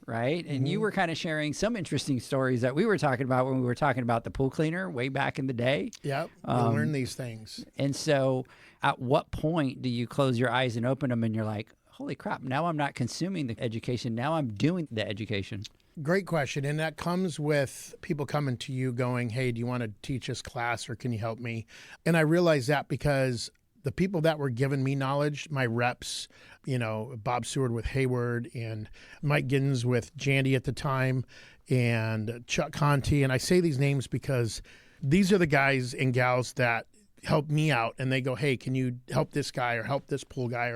right? And you were kind of sharing some interesting stories that we were talking about when we were talking about the pool cleaner way back in the day. Yep, we learn these things. And so at what point do you close your eyes and open them and you're like, holy crap, now I'm not consuming the education, now I'm doing the education? Great question. And that comes with people coming to you going, hey, do you want to teach this class or can you help me? And I realized that because the people that were giving me knowledge, my reps, Bob Seward with Hayward and Mike Giddens with Jandy at the time and Chuck Conti. And I say these names because these are the guys and gals that help me out, and they go, hey, can you help this guy or help this pool guy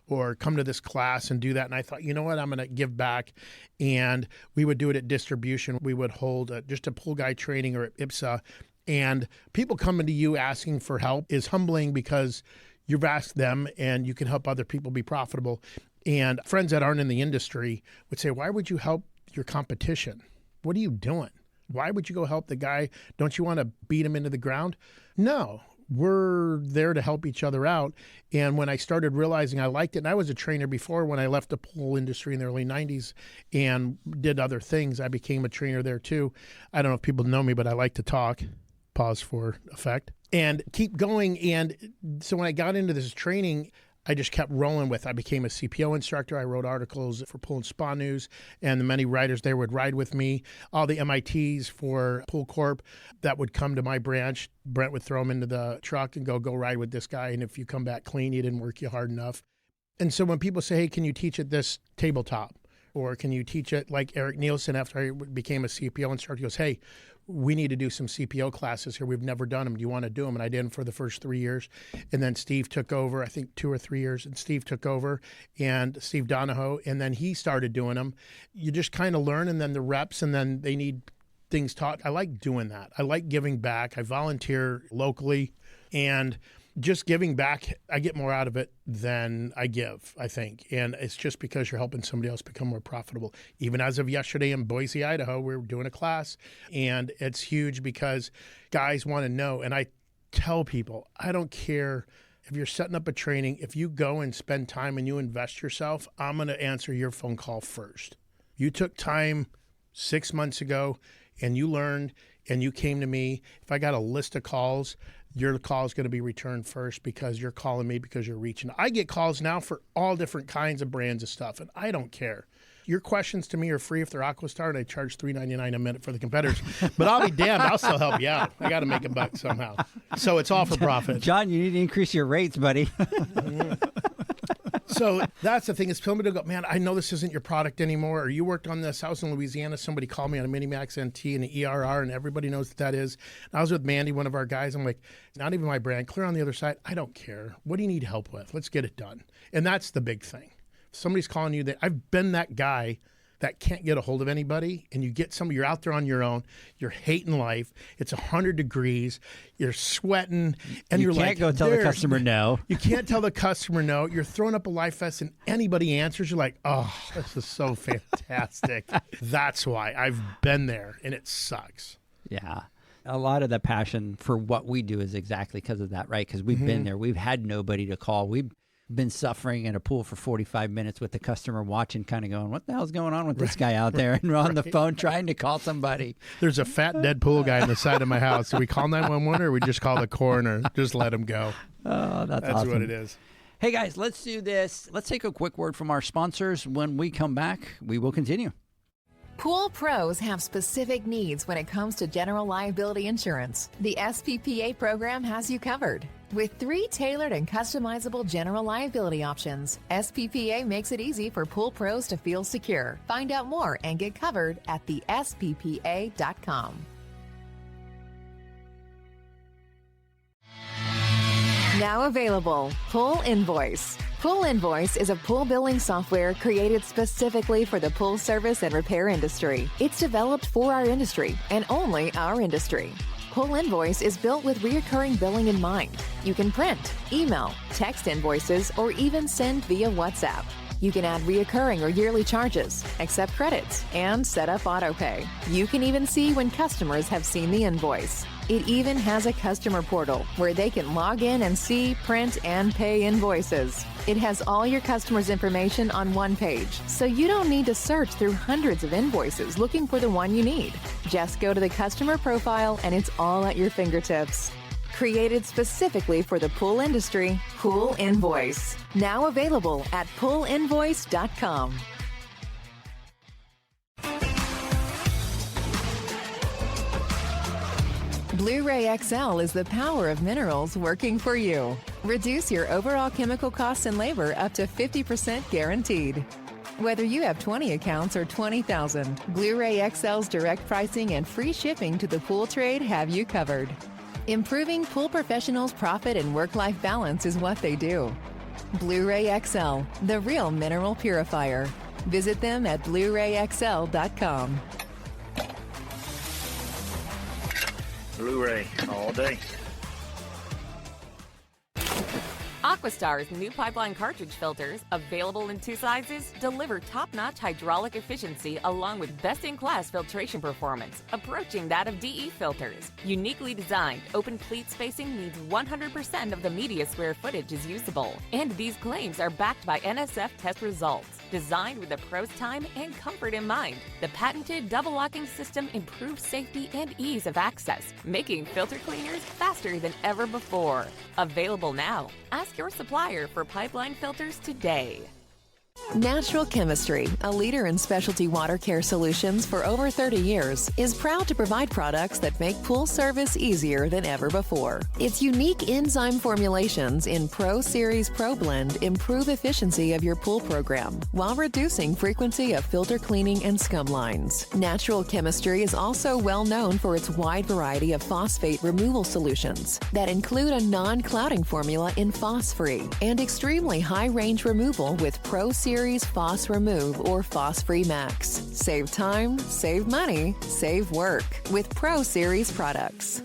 or come to this class and do that? And I thought, you know what, I'm going to give back. And we would do it at distribution. We would hold just a pool guy training or at IPSA. And people coming to you asking for help is humbling because you've asked them and you can help other people be profitable. And friends that aren't in the industry would say, why would you help your competition? What are you doing? Why would you go help the guy? Don't you want to beat him into the ground? No. We're there to help each other out. And when I started realizing I liked it, and I was a trainer before when I left the pool industry in the early 90s and did other things, I became a trainer there too. I don't know if people know me, but I like to talk. Pause for effect. And keep going. And so when I got into this training, I just kept rolling with. I became a CPO instructor. I wrote articles for Pool and Spa News, and the many writers there would ride with me. All the MITs for Pool Corp that would come to my branch, Brent would throw them into the truck and go ride with this guy. And if you come back clean, you didn't work you hard enough. And so when people say, hey, can you teach at this tabletop? Or can you teach it like Eric Nielsen after I became a CPO instructor? He goes, hey, we need to do some CPO classes here. We've never done them. Do you want to do them? And I did them for the first 3 years. And then Steve took over, I think 2 or 3 years. And Steve took over, and Steve Donahoe. And then he started doing them. You just kind of learn, and then the reps, and then they need things taught. I like doing that. I like giving back. I volunteer locally. And just giving back, I get more out of it than I give, I think. And it's just because you're helping somebody else become more profitable. Even as of yesterday in Boise, Idaho, we're doing a class, and it's huge because guys want to know. And I tell people, I don't care if you're setting up a training, if you go and spend time and you invest yourself, I'm going to answer your phone call first. You took time 6 months ago and you learned and you came to me. If I got a list of calls your call is going to be returned first because you're calling me because you're reaching. I get calls now for all different kinds of brands of stuff, and I don't care. Your questions to me are free if they're Aquastar, and I charge $3.99 a minute for the competitors. But I'll be damned, I'll still help you out. I got to make a buck somehow. So it's all for profit. John, you need to increase your rates, buddy. So that's the thing is people go, man, I know this isn't your product anymore, or you worked on this. I was in Louisiana. Somebody called me on a Minimax NT and an ERR, and everybody knows what that is. And I was with Mandy, one of our guys. I'm like, not even my brand. Clear on the other side. I don't care. What do you need help with? Let's get it done. And that's the big thing. Somebody's calling you. I've been that guy that can't get a hold of anybody, and you get somebody, you're out there on your own, you're hating life, it's 100 degrees, you're sweating, and you're like, you can't go tell the customer no. You can't tell the customer no. You're throwing up a life vest, and anybody answers, you're like, oh, this is so fantastic. That's why I've been there, and it sucks. Yeah. A lot of the passion for what we do is exactly because of that, right? Because we've been there. We've had nobody to call. We've been suffering in a pool for 45 minutes with the customer watching, kind of going, what the hell's going on with this guy out there? And we're on the phone trying to call somebody. There's a fat dead pool guy on the side of my house. Do we call 911 or we just call the coroner? Just let him go. Oh, that's awesome. What it is. Hey, guys, let's do this. Let's take a quick word from our sponsors. When we come back, we will continue. Pool pros have specific needs when it comes to general liability insurance. The SPPA program has you covered. With 3 tailored and customizable general liability options, SPPA makes it easy for pool pros to feel secure. Find out more and get covered at thesppa.com. Now available, Pool Invoice. Pool Invoice is a pool billing software created specifically for the pool service and repair industry. It's developed for our industry and only our industry. Pool Invoice is built with recurring billing in mind. You can print, email, text invoices, or even send via WhatsApp. You can add reoccurring or yearly charges, accept credits, and set up autopay. You can even see when customers have seen the invoice. It even has a customer portal where they can log in and see, print, and pay invoices. It has all your customers' information on one page, so you don't need to search through hundreds of invoices looking for the one you need. Just go to the customer profile and it's all at your fingertips. Created specifically for the pool industry, Pool Invoice. Now available at poolinvoice.com. Blu-ray XL is the power of minerals working for you. Reduce your overall chemical costs and labor up to 50% guaranteed. Whether you have 20 accounts or 20,000, Blu-ray XL's direct pricing and free shipping to the pool trade have you covered. Improving pool professionals' profit and work-life balance is what they do. Blu-ray XL, the real mineral purifier. Visit them at BluRayXL.com. Blu-ray all day. Aquastar's new pipeline cartridge filters, available in 2 sizes, deliver top-notch hydraulic efficiency along with best-in-class filtration performance, approaching that of DE filters. Uniquely designed, open pleat spacing means 100% of the media square footage is usable. And these claims are backed by NSF test results. Designed with the pro's time and comfort in mind, the patented double locking system improves safety and ease of access, making filter cleaners faster than ever before. Available now. Ask your supplier for pipeline filters today. Natural Chemistry, a leader in specialty water care solutions for over 30 years, is proud to provide products that make pool service easier than ever before. Its unique enzyme formulations in Pro Series Pro Blend improve efficiency of your pool program while reducing frequency of filter cleaning and scum lines. Natural Chemistry is also well known for its wide variety of phosphate removal solutions that include a non-clouding formula in Phos-Free and extremely high-range removal with Pro Series Phos Remove or Phos-Free Max. Save time, save money, save work with Pro Series products.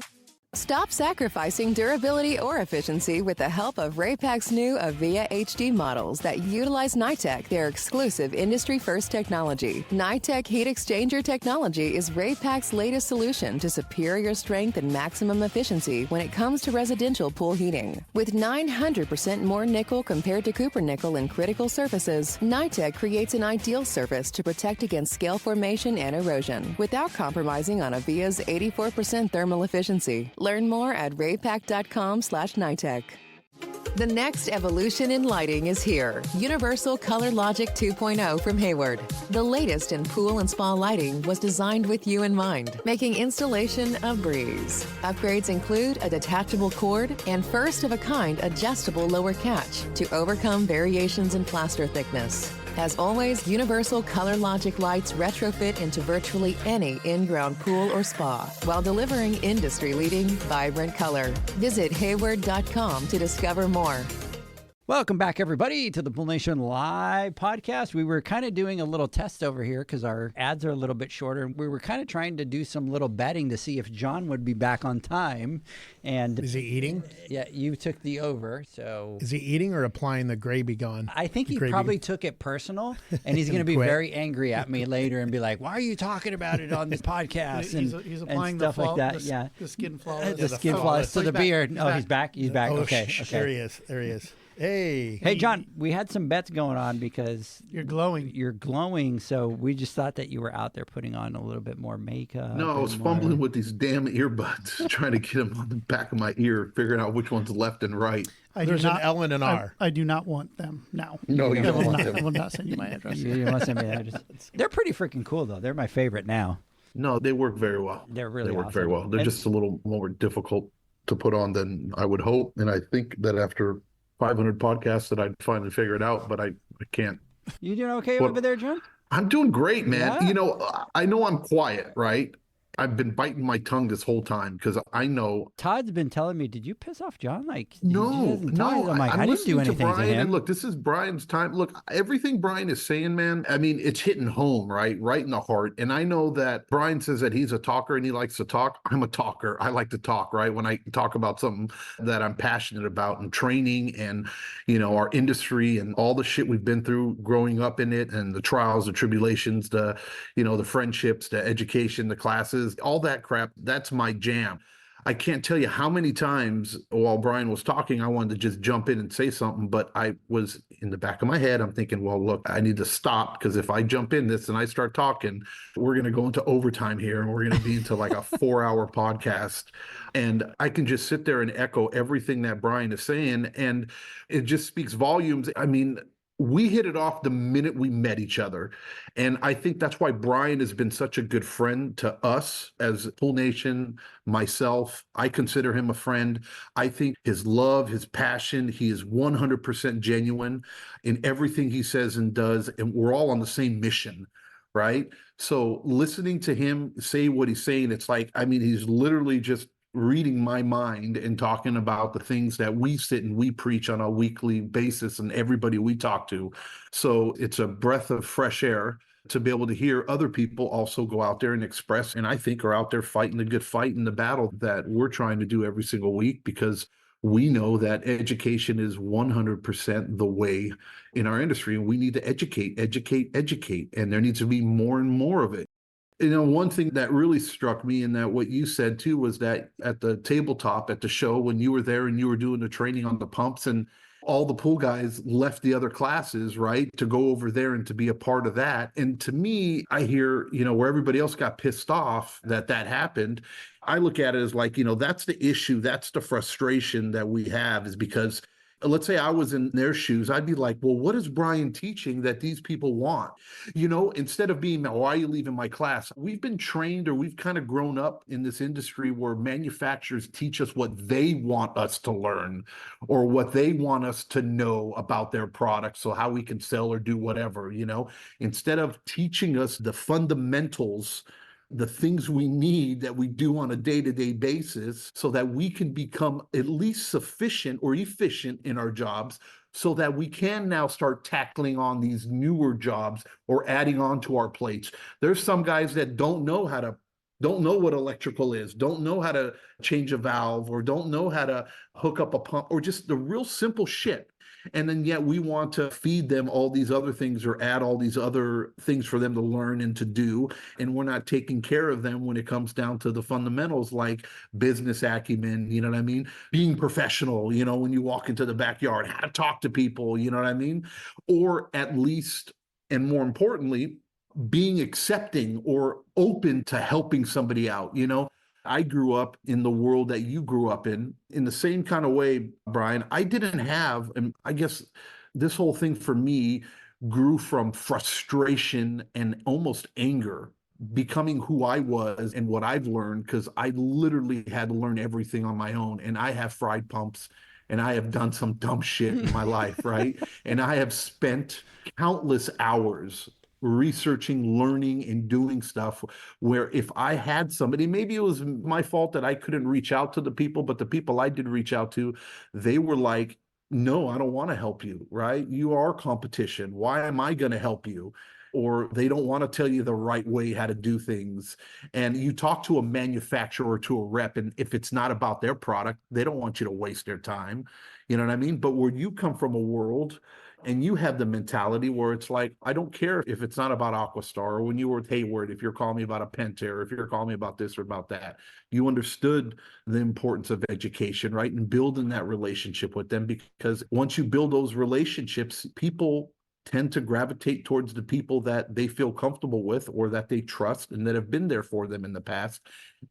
Stop sacrificing durability or efficiency with the help of Raypak's new Avia HD models that utilize NITEC, their exclusive industry-first technology. NITEC heat exchanger technology is Raypak's latest solution to superior strength and maximum efficiency when it comes to residential pool heating. With 900% more nickel compared to copper nickel in critical surfaces, NITEC creates an ideal surface to protect against scale formation and erosion without compromising on Avia's 84% thermal efficiency. Learn more at raypack.com/NITEC. The next evolution in lighting is here. Universal Color Logic 2.0 from Hayward. The latest in pool and spa lighting was designed with you in mind, making installation a breeze. Upgrades include a detachable cord and first-of-a-kind adjustable lower catch to overcome variations in plaster thickness. As always, Universal Color Logic lights retrofit into virtually any in-ground pool or spa while delivering industry-leading, vibrant color. Visit Hayward.com to discover more. Welcome back, everybody, to the Pool Nation Live podcast. We were kind of doing a little test over here because our ads are a little bit shorter. We were kind of trying to do some little betting to see if John would be back on time. And is he eating? Yeah, you took the over. So is he eating or applying the gravy gone? I think he probably took it personal, and he's going to be very angry at me later and be like, "Why are you talking about it on this podcast?" He's applying and stuff like that. Yeah, the skin flawless. The skin flawless to the beard. Oh, he's back. He's back. Oh, Okay. There he is. There he is. Hey, John, we had some bets going on because you're glowing. You're glowing, so we just thought that you were out there putting on a little bit more makeup. No, I was fumbling with these damn earbuds, trying to get them on the back of my ear, figuring out which one's left and right. There's an L and an R. I do not want them now. No, you don't want them. I will not send you my address. You must send me the address. They're pretty freaking cool, though. They're my favorite now. No, they work very well. They work awesome. Very well. They're just a little more difficult to put on than I would hope, and I think that after 500 podcasts that I'd finally figure it out, but I can't. You doing okay over there, John? I'm doing great, man. Yeah. You know, I know I'm quiet, right? I've been biting my tongue this whole time because I know. Todd's been telling me, did you piss off John? Like, no. I'm like, I didn't do anything to him. And look, this is Brian's time. Look, everything Brian is saying, man, I mean, it's hitting home, right in the heart. And I know that Brian says that he's a talker and he likes to talk. I'm a talker. I like to talk, right? When I talk about something that I'm passionate about and training and, you know, our industry and all the shit we've been through growing up in it and the trials, the tribulations, the, you know, the friendships, the education, the classes, all that crap, that's my jam. I can't tell you how many times while Brian was talking, I wanted to just jump in and say something, but I was in the back of my head, I'm thinking, well, look, I need to stop because if I jump in this and I start talking, we're going to go into overtime here and we're going to be into like a 4-hour podcast. And I can just sit there and echo everything that Brian is saying. And it just speaks volumes. I mean, we hit it off the minute we met each other. And I think that's why Brian has been such a good friend to us as Pool Nation, myself. I consider him a friend. I think his love, his passion, he is 100% genuine in everything he says and does. And we're all on the same mission, right? So listening to him say what he's saying, it's like, I mean, he's literally just reading my mind and talking about the things that we sit and we preach on a weekly basis and everybody we talk to. So it's a breath of fresh air to be able to hear other people also go out there and express, and I think are out there fighting the good fight in the battle that we're trying to do every single week, because we know that education is 100% the way in our industry. And we need to educate. And there needs to be more and more of it. You know, one thing that really struck me in that what you said too was that at the tabletop at the show, when you were there and you were doing the training on the pumps and all the pool guys left the other classes, right, to go over there and to be a part of that. And to me, I hear, you know, where everybody else got pissed off that happened, I look at it as like, you know, that's the issue. That's the frustration that we have, is because let's say I was in their shoes, I'd be like, well, what is Brian teaching that these people want? You know, instead of being, why are you leaving my class? We've been trained, or we've kind of grown up in this industry where manufacturers teach us what they want us to learn or what they want us to know about their products, so how we can sell or do whatever, you know, instead of teaching us the fundamentals, the things we need that we do on a day-to-day basis, so that we can become at least sufficient or efficient in our jobs, so that we can now start tackling on these newer jobs or adding on to our plates. There's some guys that don't know what electrical is, don't know how to change a valve, or don't know how to hook up a pump, or just the real simple shit. And then yet we want to feed them all these other things or add all these other things for them to learn and to do. And we're not taking care of them when it comes down to the fundamentals like business acumen, you know what I mean? Being professional, you know, when you walk into the backyard, how to talk to people, you know what I mean? Or at least, and more importantly, being accepting or open to helping somebody out, you know? I grew up in the world that you grew up in the same kind of way, Bryan. I didn't have, and I guess this whole thing for me grew from frustration and almost anger, becoming who I was and what I've learned, because I literally had to learn everything on my own. And I have fried pumps and I have done some dumb shit in my life, right? And I have spent countless hours researching, learning, and doing stuff where if I had somebody, maybe it was my fault that I couldn't reach out to the people, but the people I did reach out to, they were like, no, I don't want to help you, right? You are competition. Why am I going to help you? Or they don't want to tell you the right way how to do things. And you talk to a manufacturer or to a rep, and if it's not about their product, they don't want you to waste their time. You know what I mean? But where you come from a world and you have the mentality where it's like, I don't care if it's not about Aquastar, or when you were with Hayward, if you're calling me about a Pentair, if you're calling me about this or about that, you understood the importance of education, right? And building that relationship with them, because once you build those relationships, people tend to gravitate towards the people that they feel comfortable with or that they trust and that have been there for them in the past.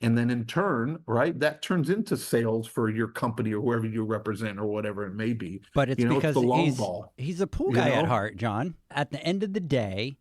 And then in turn, right, that turns into sales for your company or whoever you represent or whatever it may be. But it's because it's the long ball. He's a pool guy at heart, John. At the end of the day,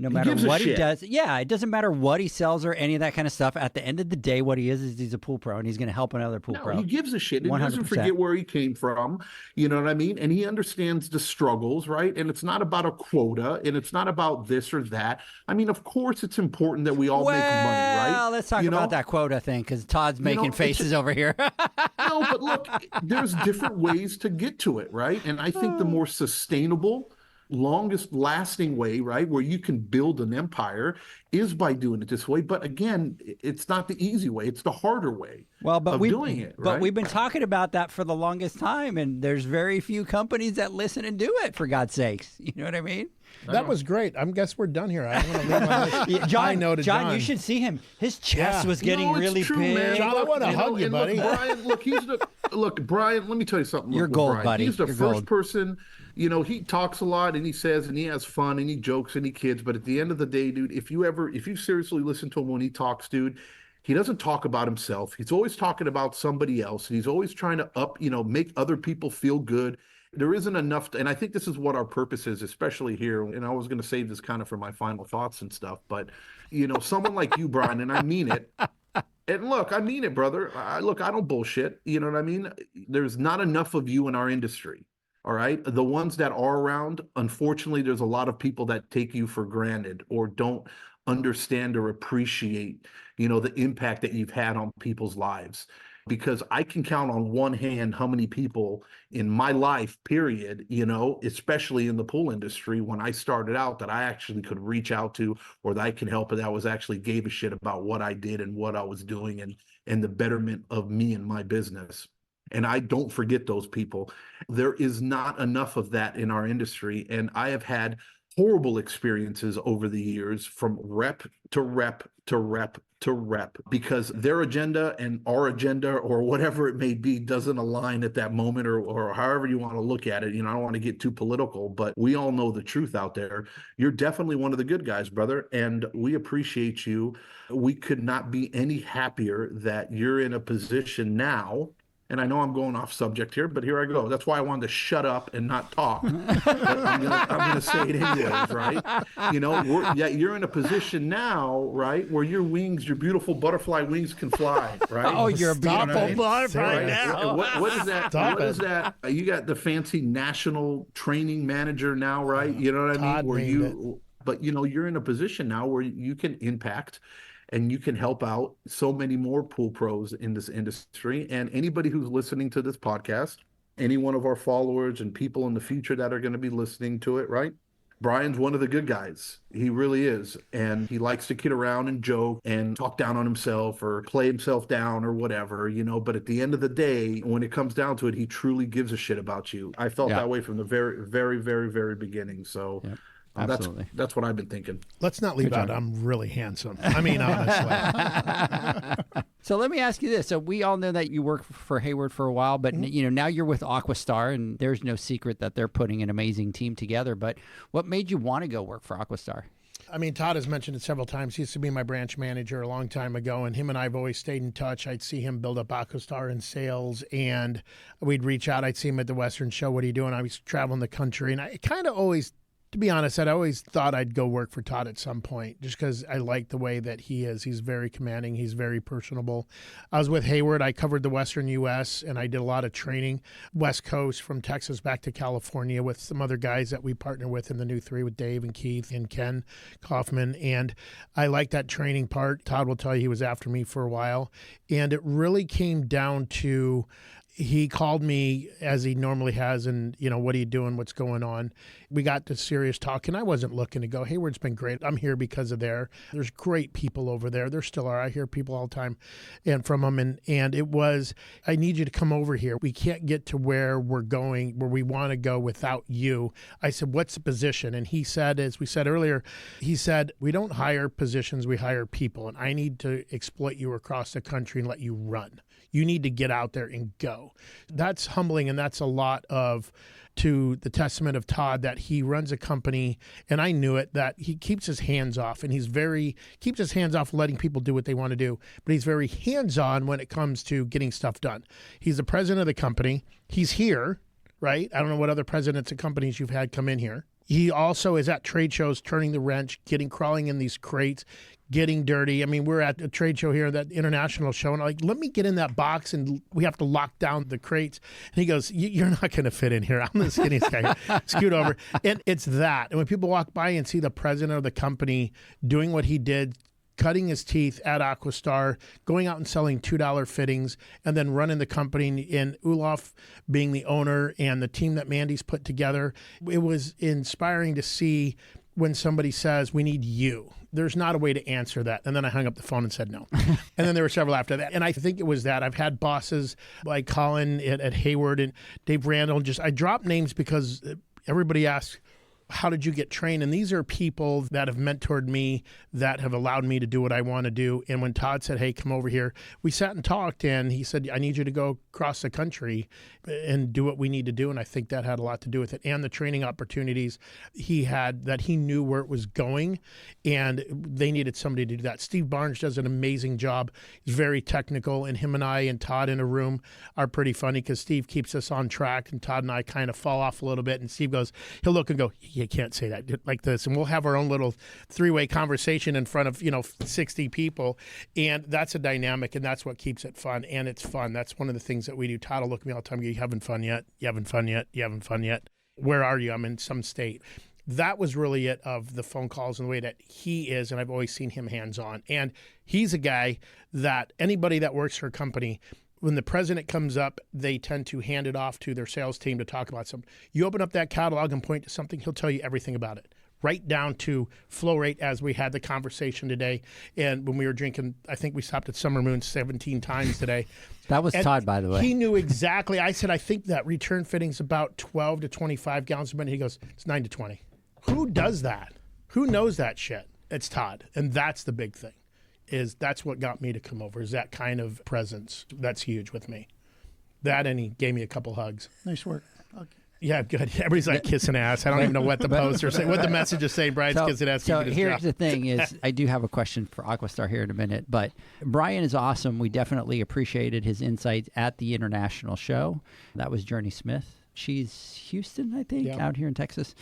no matter what he does, it doesn't matter what he sells or any of that kind of stuff. At the end of the day, what he is he's a pool pro, and he's going to help another pool pro. He gives a shit. He 100%. doesn't forget where he came from. You know what I mean? And he understands the struggles, right? And it's not about a quota, and it's not about this or that. I mean, of course, it's important that we all make money, right? Well, let's talk about that quota thing, because Todd's making faces over here. No, but look, there's different ways to get to it, right? And I think the more sustainable, longest lasting way, right, where you can build an empire is by doing it this way. But again, it's not the easy way, it's the harder way of doing it, right? But we've been talking about that for the longest time, and there's very few companies that listen and do it, for God's sakes. You know what I mean? That was great. I guess we're done here. I want to leave my list. John, you should see him. His chest was getting really true, big. Man. John, I want to hug you, buddy. Look, Bryan, let me tell you something. You're gold, Bryan, buddy. He's the You're first gold. person, he talks a lot and he says, and he has fun and he jokes and he kids. But at the end of the day, dude, if you seriously listen to him when he talks, dude, he doesn't talk about himself. He's always talking about somebody else. And he's always trying to make other people feel good. There isn't enough, and I think this is what our purpose is, especially here. And I was going to save this kind of for my final thoughts and stuff. But, someone like you, Bryan, and I mean it. And look, I mean it, brother. I don't bullshit. You know what I mean? There's not enough of you in our industry. All right. The ones that are around, unfortunately, there's a lot of people that take you for granted or don't understand or appreciate, the impact that you've had on people's lives. Because I can count on one hand how many people in my life, period, especially in the pool industry, when I started out, that I actually could reach out to, or that I can help, that was actually gave a shit about what I did and what I was doing and the betterment of me and my business. And I don't forget those people. There is not enough of that in our industry. And I have had horrible experiences over the years, from rep to rep to rep to rep, because their agenda and our agenda, or whatever it may be, doesn't align at that moment, or however you want to look at it. I don't want to get too political, but we all know the truth out there. You're definitely one of the good guys, brother, and we appreciate you. We could not be any happier that you're in a position now. And I know I'm going off subject here, but here I go. That's why I wanted to shut up and not talk. But I'm gonna say it anyways, right? You're in a position now, right, where your beautiful butterfly wings can fly, right? Oh, you're a beautiful butterfly now. What is that? What is that? You got the fancy national training manager now, right? You know what I mean? But you're in a position now where you can impact and you can help out so many more pool pros in this industry. And anybody who's listening to this podcast, any one of our followers and people in the future that are going to be listening to it, right? Bryan's one of the good guys. He really is. And he likes to kid around and joke and talk down on himself or play himself down or whatever, but at the end of the day, when it comes down to it, he truly gives a shit about you. I felt that way from the very, very, very, very beginning. So absolutely. That's what I've been thinking. Let's not leave out I'm really handsome. I mean, honestly. So let me ask you this. So we all know that you work for Hayward for a while, but now you're with Aquastar, and there's no secret that they're putting an amazing team together. But what made you want to go work for Aquastar? I mean, Todd has mentioned it several times. He used to be my branch manager a long time ago, and him and I have always stayed in touch. I'd see him build up Aquastar in sales, and we'd reach out. I'd see him at the Western Show. What are you doing? I was traveling the country, and I kind of always, to be honest, I'd always thought I'd go work for Todd at some point just because I like the way that he is. He's very commanding. He's very personable. I was with Hayward. I covered the Western U.S., and I did a lot of training, West Coast from Texas back to California with some other guys that we partner with in the new 3 with Dave and Keith and Ken Kaufman. And I like that training part. Todd will tell you he was after me for a while. And it really came down to he called me as he normally has, and, what are you doing? What's going on? We got to serious talk, and I wasn't looking to go. Hayward's been great. I'm here because of there's great people over there. There still are. I hear people all the time and from them, and it was, I need you to come over here. We can't get to where we're going, where we want to go without you. I said, what's the position? And he said, as we said earlier, he said, we don't hire positions, we hire people, and I need to exploit you across the country and let you run. You need to get out there and go. That's humbling, and that's a lot to the testament of Todd, that he runs a company, and I knew it, that he keeps his hands off, and keeps his hands off letting people do what they want to do, but he's very hands-on when it comes to getting stuff done. He's the president of the company. He's here, right? I don't know what other presidents of companies you've had come in here. He also is at trade shows, turning the wrench, crawling in these crates, getting dirty. I mean, we're at a trade show here, that international show, and I'm like, let me get in that box, and we have to lock down the crates. And he goes, you're not going to fit in here. I'm the skinniest guy. Scoot over. And it's that. And when people walk by and see the president of the company doing what he did, cutting his teeth at Aquastar, going out and selling $2 fittings, and then running the company, and Olaf being the owner and the team that Mandy's put together, it was inspiring to see when somebody says, we need you. There's not a way to answer that. And then I hung up the phone and said no. And then there were several after that. And I think it was that. I've had bosses like Colin at Hayward and Dave Randall. I drop names because everybody asks, how did you get trained? And these are people that have mentored me, that have allowed me to do what I want to do. And when Todd said, hey, come over here, we sat and talked, and he said, I need you to go across the country and do what we need to do. And I think that had a lot to do with it. And the training opportunities he had, that he knew where it was going, and they needed somebody to do that. Steve Barnes does an amazing job. He's very technical, and him and I and Todd in a room are pretty funny because Steve keeps us on track, and Todd and I kind of fall off a little bit, and Steve goes, he'll look and go, you can't say that like this. And we'll have our own little 3-way conversation in front of, 60 people. And that's a dynamic, and that's what keeps it fun. And it's fun. That's one of the things that we do. Todd will look at me all the time and go, you having fun yet? You having fun yet? You having fun yet? Where are you? I'm in some state. That was really it, of the phone calls and the way that he is. And I've always seen him hands-on. And he's a guy that anybody that works for a company, when the president comes up, they tend to hand it off to their sales team to talk about something. You open up that catalog and point to something, he'll tell you everything about it, right down to flow rate, as we had the conversation today. And when we were drinking, I think we stopped at Summer Moon 17 times today. That was Todd, by the way. He knew exactly. I said, I think that return fitting's about 12 to 25 gallons a minute. He goes, it's 9 to 20. Who does that? Who knows that shit? It's Todd. And that's the big thing. That's what got me to come over, is that kind of presence. That's huge with me. That, and he gave me a couple hugs. Nice work. Okay. Yeah, good. Everybody's like kissing ass. I don't even know what the post or say, what the message is saying. Brian's kissing ass. So here's the thing is, I do have a question for Aquastar here in a minute, but Bryan is awesome. We definitely appreciated his insights at the international show. That was Journey Smith. She's Houston, I think, out here in Texas.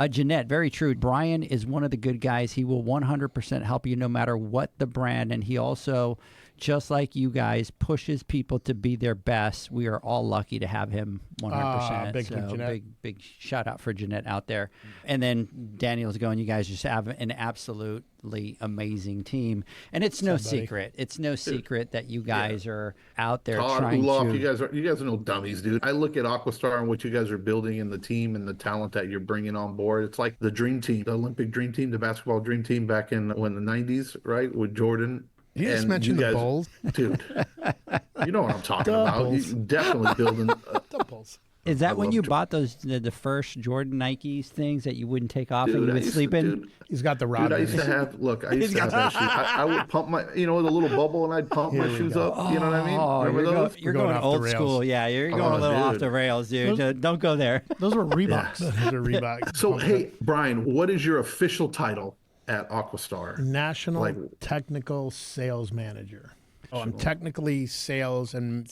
Jeanette, very true. Bryan is one of the good guys. He will 100% help you no matter what the brand. And he also, just like you guys, pushes people to be their best. We are all lucky to have him 100%. Big shout out for Jeanette out there. And then Daniel's going, you guys just have an absolutely amazing team. And it's no secret. It's no secret that you guys are out there trying to... You guys are no dummies, dude. I look at Aquastar and what you guys are building, and the team and the talent that you're bringing on board. It's like the dream team, the Olympic dream team, the basketball dream team back in the 90s, right? With Jordan. You just mentioned the Bulls. Dude, you know what I'm talking about. You're definitely building... the Bulls. Is that when you bought those the first Jordan Nikes things that you wouldn't take off and you would sleep in? He's got the rod. Dude, I used to have that shoe. I would pump my, the little bubble, and I'd pump my shoes up. You know what I mean? Remember those? You're going old school. Yeah, you're going a little off the rails, dude. Don't go there. Those were Reeboks. Those are Reeboks. So, hey, Bryan, what is your official title at Aquastar? National Technical Sales Manager. Oh, I'm technically sales and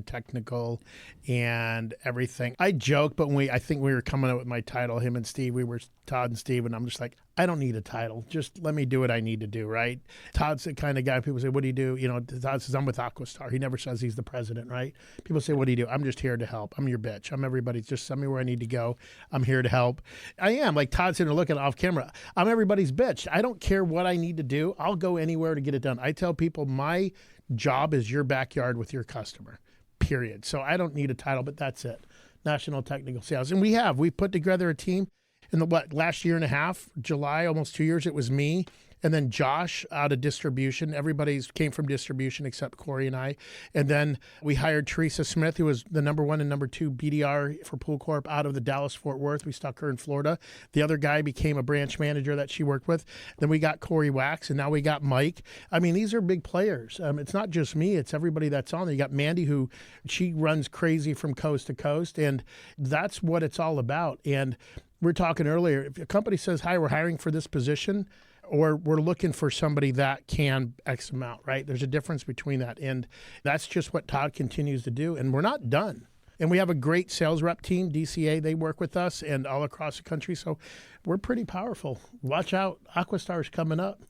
technical and everything. I joke, but I think we were coming up with my title, him and Steve, we were Todd and Steve, and I'm just like, I don't need a title. Just let me do what I need to do, right? Todd's the kind of guy, people say, what do you do? Todd says, I'm with Aquastar. He never says he's the president, right? People say, what do you do? I'm just here to help. I'm your bitch. I'm everybody's. Just send me where I need to go. I'm here to help. I am. Like Todd's sitting there looking off camera. I'm everybody's bitch. I don't care what I need to do. I'll go anywhere to get it done. I tell people my job is your backyard with your customer, period. So I don't need a title, but that's it. National Technical Sales. And we've put together a team in the last year and a half, July, almost 2 years, it was me. And then Josh out of distribution. Everybody's came from distribution except Corey and I. And then we hired Teresa Smith, who was the number 1 and number 2 BDR for Pool Corp out of the Dallas-Fort Worth. We stuck her in Florida. The other guy became a branch manager that she worked with. Then we got Corey Wax, and now we got Mike. I mean, these are big players. It's not just me. It's everybody that's on there. You got Mandy, who she runs crazy from coast to coast, and that's what it's all about. And we were talking earlier, if a company says, hi, we're hiring for this position, or we're looking for somebody that can X amount, right? There's a difference between that. And that's just what Todd continues to do. And we're not done. And we have a great sales rep team, DCA. They work with us and all across the country. So we're pretty powerful. Watch out. Aquastar's coming up.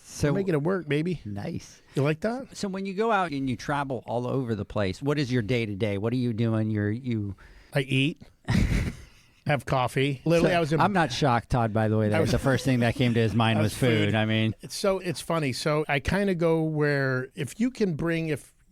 So we're making it work, baby. Nice. You like that? So when you go out and you travel all over the place, what is your day-to-day? What are you doing? I eat. Have coffee. Literally, I'm not shocked, Todd, by the way. That was the first thing that came to his mind was food. I mean, it's funny. So I kind of go where if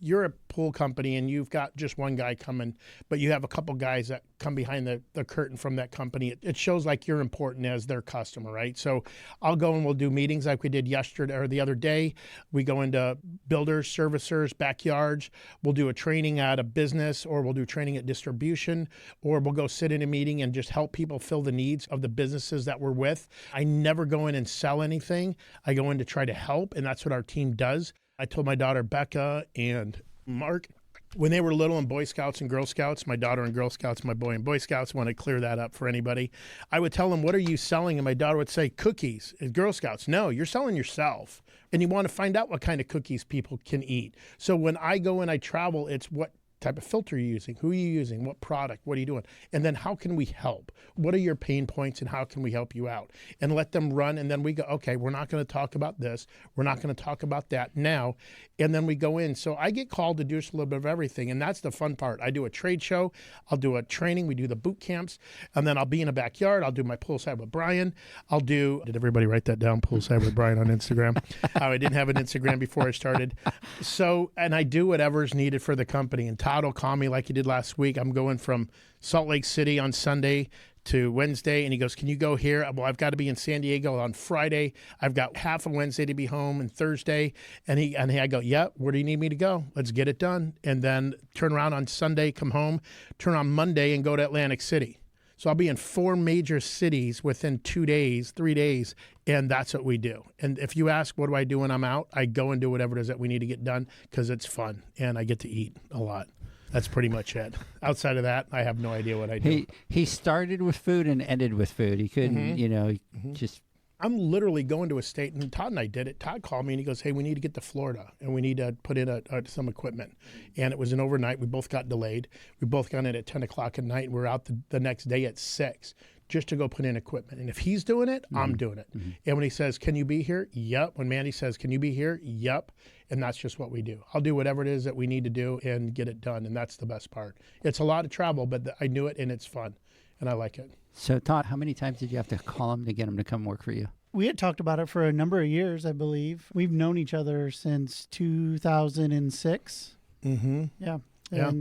you're a pool company and you've got just one guy coming, but you have a couple guys that come behind the curtain from that company, it shows like you're important as their customer, right? So I'll go and we'll do meetings like we did yesterday or the other day. We go into builders, servicers, backyards. We'll do a training at a business, or we'll do training at distribution, or we'll go sit in a meeting and just help people fill the needs of the businesses that we're with. I never go in and sell anything. I go in to try to help, and that's what our team does. I told my daughter Becca and Mark, when they were little in Boy Scouts and Girl Scouts, my daughter in Girl Scouts, my boy in Boy Scouts, want to clear that up for anybody. I would tell them, what are you selling? And my daughter would say, cookies. And Girl Scouts, no, you're selling yourself. And you want to find out what kind of cookies people can eat. So when I go and I travel, it's what type of filter you're using, who are you using, what product, what are you doing? And then how can we help? What are your pain points and how can we help you out? And let them run, and then we go, okay, we're not going to talk about this. We're not going to talk about that now. And then we go in. So I get called to do just a little bit of everything, and that's the fun part. I do a trade show. I'll do a training. We do the boot camps, and then I'll be in a backyard. I'll do my poolside with Bryan. Did everybody write that down, poolside with Bryan on Instagram? I didn't have an Instagram before I started. So, and I do whatever's needed for the company. And Todd will call me like he did last week. I'm going from Salt Lake City on Sunday to Wednesday, and he goes, can you go here? Well, I've got to be in San Diego on Friday. I've got half of Wednesday to be home and Thursday. And I go, yeah, where do you need me to go? Let's get it done. And then turn around on Sunday, come home, turn on Monday and go to Atlantic City. So I'll be in 4 major cities within 2 days, 3 days, and that's what we do. And if you ask, what do I do when I'm out? I go and do whatever it is that we need to get done because it's fun, and I get to eat a lot. That's pretty much it. Outside of that, I have no idea what I do. He started with food and ended with food. He couldn't, just... I'm literally going to a state, and Todd and I did it. Todd called me, and he goes, hey, we need to get to Florida, and we need to put in some equipment. And it was an overnight. We both got delayed. We both got in at 10 o'clock at night, and we're out the next day at 6 just to go put in equipment. And if he's doing it, I'm doing it. And when he says, can you be here? Yep. When Mandy says, can you be here? Yep. And that's just what we do. I'll do whatever it is that we need to do and get it done, and that's the best part. It's a lot of travel, but I knew it, and it's fun, and I like it. So, Todd, how many times did you have to call him to get him to come work for you? We had talked about it for a number of years, I believe. We've known each other since 2006. Mm-hmm. Yeah. And,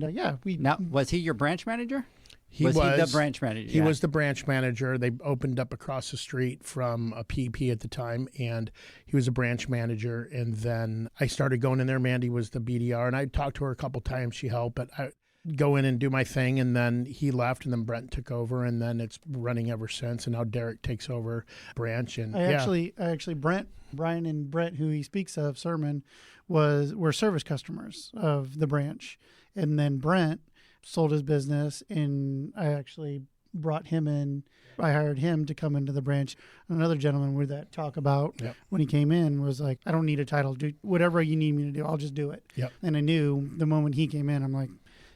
Now, was he your branch manager? He was the branch manager? He was the branch manager. They opened up across the street from a PP at the time, and he was a branch manager. And then I started going in there. Mandy was the BDR, and I talked to her a couple times. She helped, but I go in and do my thing, and then he left, and then Brent took over, and then it's running ever since. And now Derek takes over branch. And actually, Bryan and Brent, who he speaks of, Sermon, were service customers of the branch, and then Brent sold his business, and I actually brought him in. I hired him to come into the branch. Another gentleman with that talk about when he came in was like, I don't need a title. Do whatever you need me to do. I'll just do it. Yep. And I knew the moment he came in, I'm like,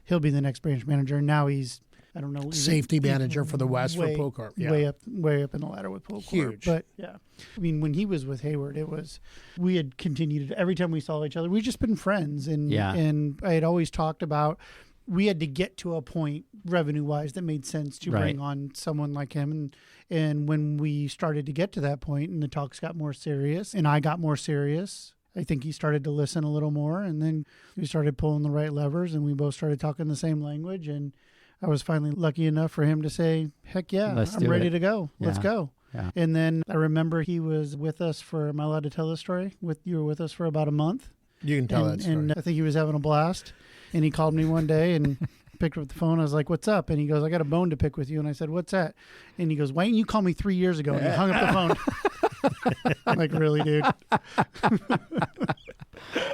he'll be the next branch manager. And now he's, I don't know, safety manager for the West for Pool Corp. Yeah. Way up in the ladder with Pool Corp. Huge. But yeah, I mean, when he was with Hayward, we had continued every time we saw each other. We've just been friends, and I had always talked about we had to get to a point revenue wise that made sense to bring on someone like him, and when we started to get to that point, and the talks got more serious, and I got more serious. I think he started to listen a little more, and then we started pulling the right levers, and we both started talking the same language, and I was finally lucky enough for him to say, heck yeah, I'm ready to go. Yeah. Let's go. Yeah. And then I remember he was with us for, am I allowed to tell this story? You were with us for about a month. You can tell that story. And I think he was having a blast. And he called me one day and picked up the phone. I was like, what's up? And he goes, I got a bone to pick with you. And I said, what's that? And he goes, why didn't you call me 3 years ago? And he hung up the phone. I'm like, really, dude?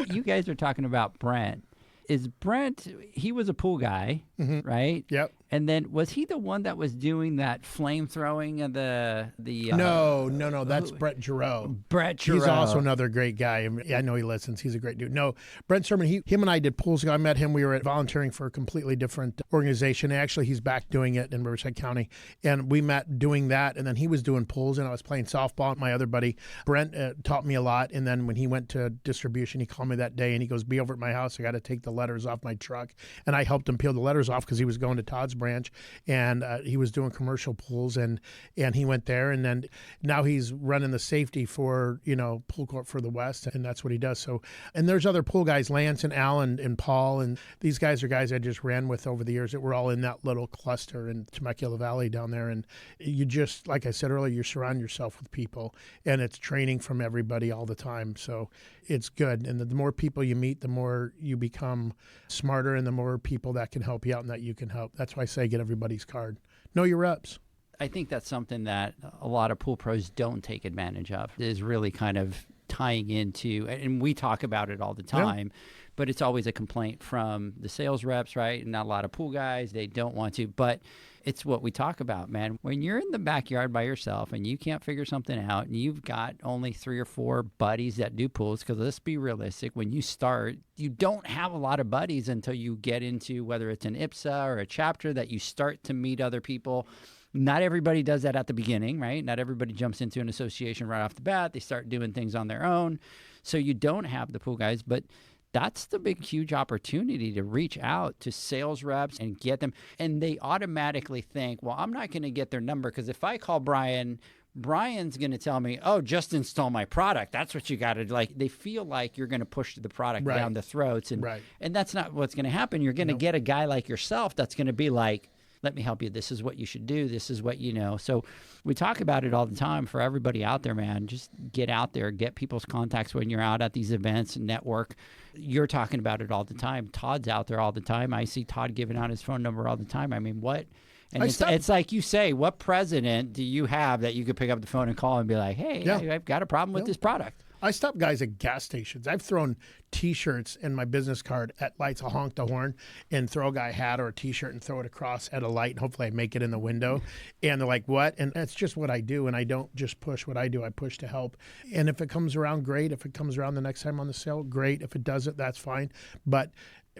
You guys are talking about Brent. Is Brent, he was a pool guy, right? Yep. And then was he the one that was doing that flame throwing of the No, that's Brett Giroux. Brett Giroux. He's also another great guy. I know he listens. He's a great dude. No, Brent Sermon, him and I did pools. I met him. We were volunteering for a completely different organization. Actually, he's back doing it in Riverside County. And we met doing that. And then he was doing pools, and I was playing softball. My other buddy, Brent, taught me a lot. And then when he went to distribution, he called me that day, and he goes, be over at my house. I got to take the letters off my truck. And I helped him peel the letters off because he was going to Todd's branch, and he was doing commercial pools, and he went there, and then now he's running the safety for Pool Corp for the West, and that's what he does. So, and there's other pool guys, Lance and Alan and Paul, and these guys are guys I just ran with over the years that were all in that little cluster in Temecula Valley down there. And you just, like I said earlier, you surround yourself with people, and it's training from everybody all the time. So it's good, and the more people you meet, the more you become smarter, and the more people that can help you out and that you can help. That's why I say get everybody's card. Know your reps. I think that's something that a lot of pool pros don't take advantage of, is really kind of tying into, and we talk about it all the time, but it's always a complaint from the sales reps, right? And not a lot of pool guys, they don't want to, but it's what we talk about, man. When you're in the backyard by yourself and you can't figure something out, and you've got only 3 or 4 buddies that do pools, because let's be realistic, when you start, you don't have a lot of buddies until you get into, whether it's an IPSA or a chapter, that you start to meet other people. Not everybody does that at the beginning, right? Not everybody jumps into an association right off the bat. They start doing things on their own. So you don't have the pool guys, but that's the big, huge opportunity to reach out to sales reps and get them. And they automatically think, well, I'm not going to get their number, because if I call Bryan, Bryan's going to tell me, oh, just install my product. That's what you got to do. Like, they feel like you're going to push the product down the throats. And, and that's not what's going to happen. You're going to get a guy like yourself that's going to be like, let me help you. This is what you should do. This is what you know. So we talk about it all the time for everybody out there, man. Just get out there, get people's contacts when you're out at these events, network. You're talking about it all the time. Todd's out there all the time. I see Todd giving out his phone number all the time. I mean, what? And it's like you say, what president do you have that you could pick up the phone and call and be like, hey, I've got a problem with this product? I stop guys at gas stations. I've thrown T-shirts and my business card at lights. I'll honk the horn and throw a guy a hat or a T-shirt and throw it across at a light, and hopefully I make it in the window. And they're like, what? And that's just what I do. And I don't just push what I do. I push to help. And if it comes around, great. If it comes around the next time on the sale, great. If it doesn't, that's fine. But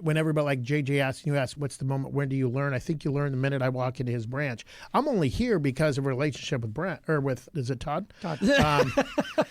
when everybody, like JJ asked, you asked, what's the moment, when do you learn? I think you learn the minute I walk into his branch. I'm only here because of a relationship with Brent, or with, is it Todd? Todd.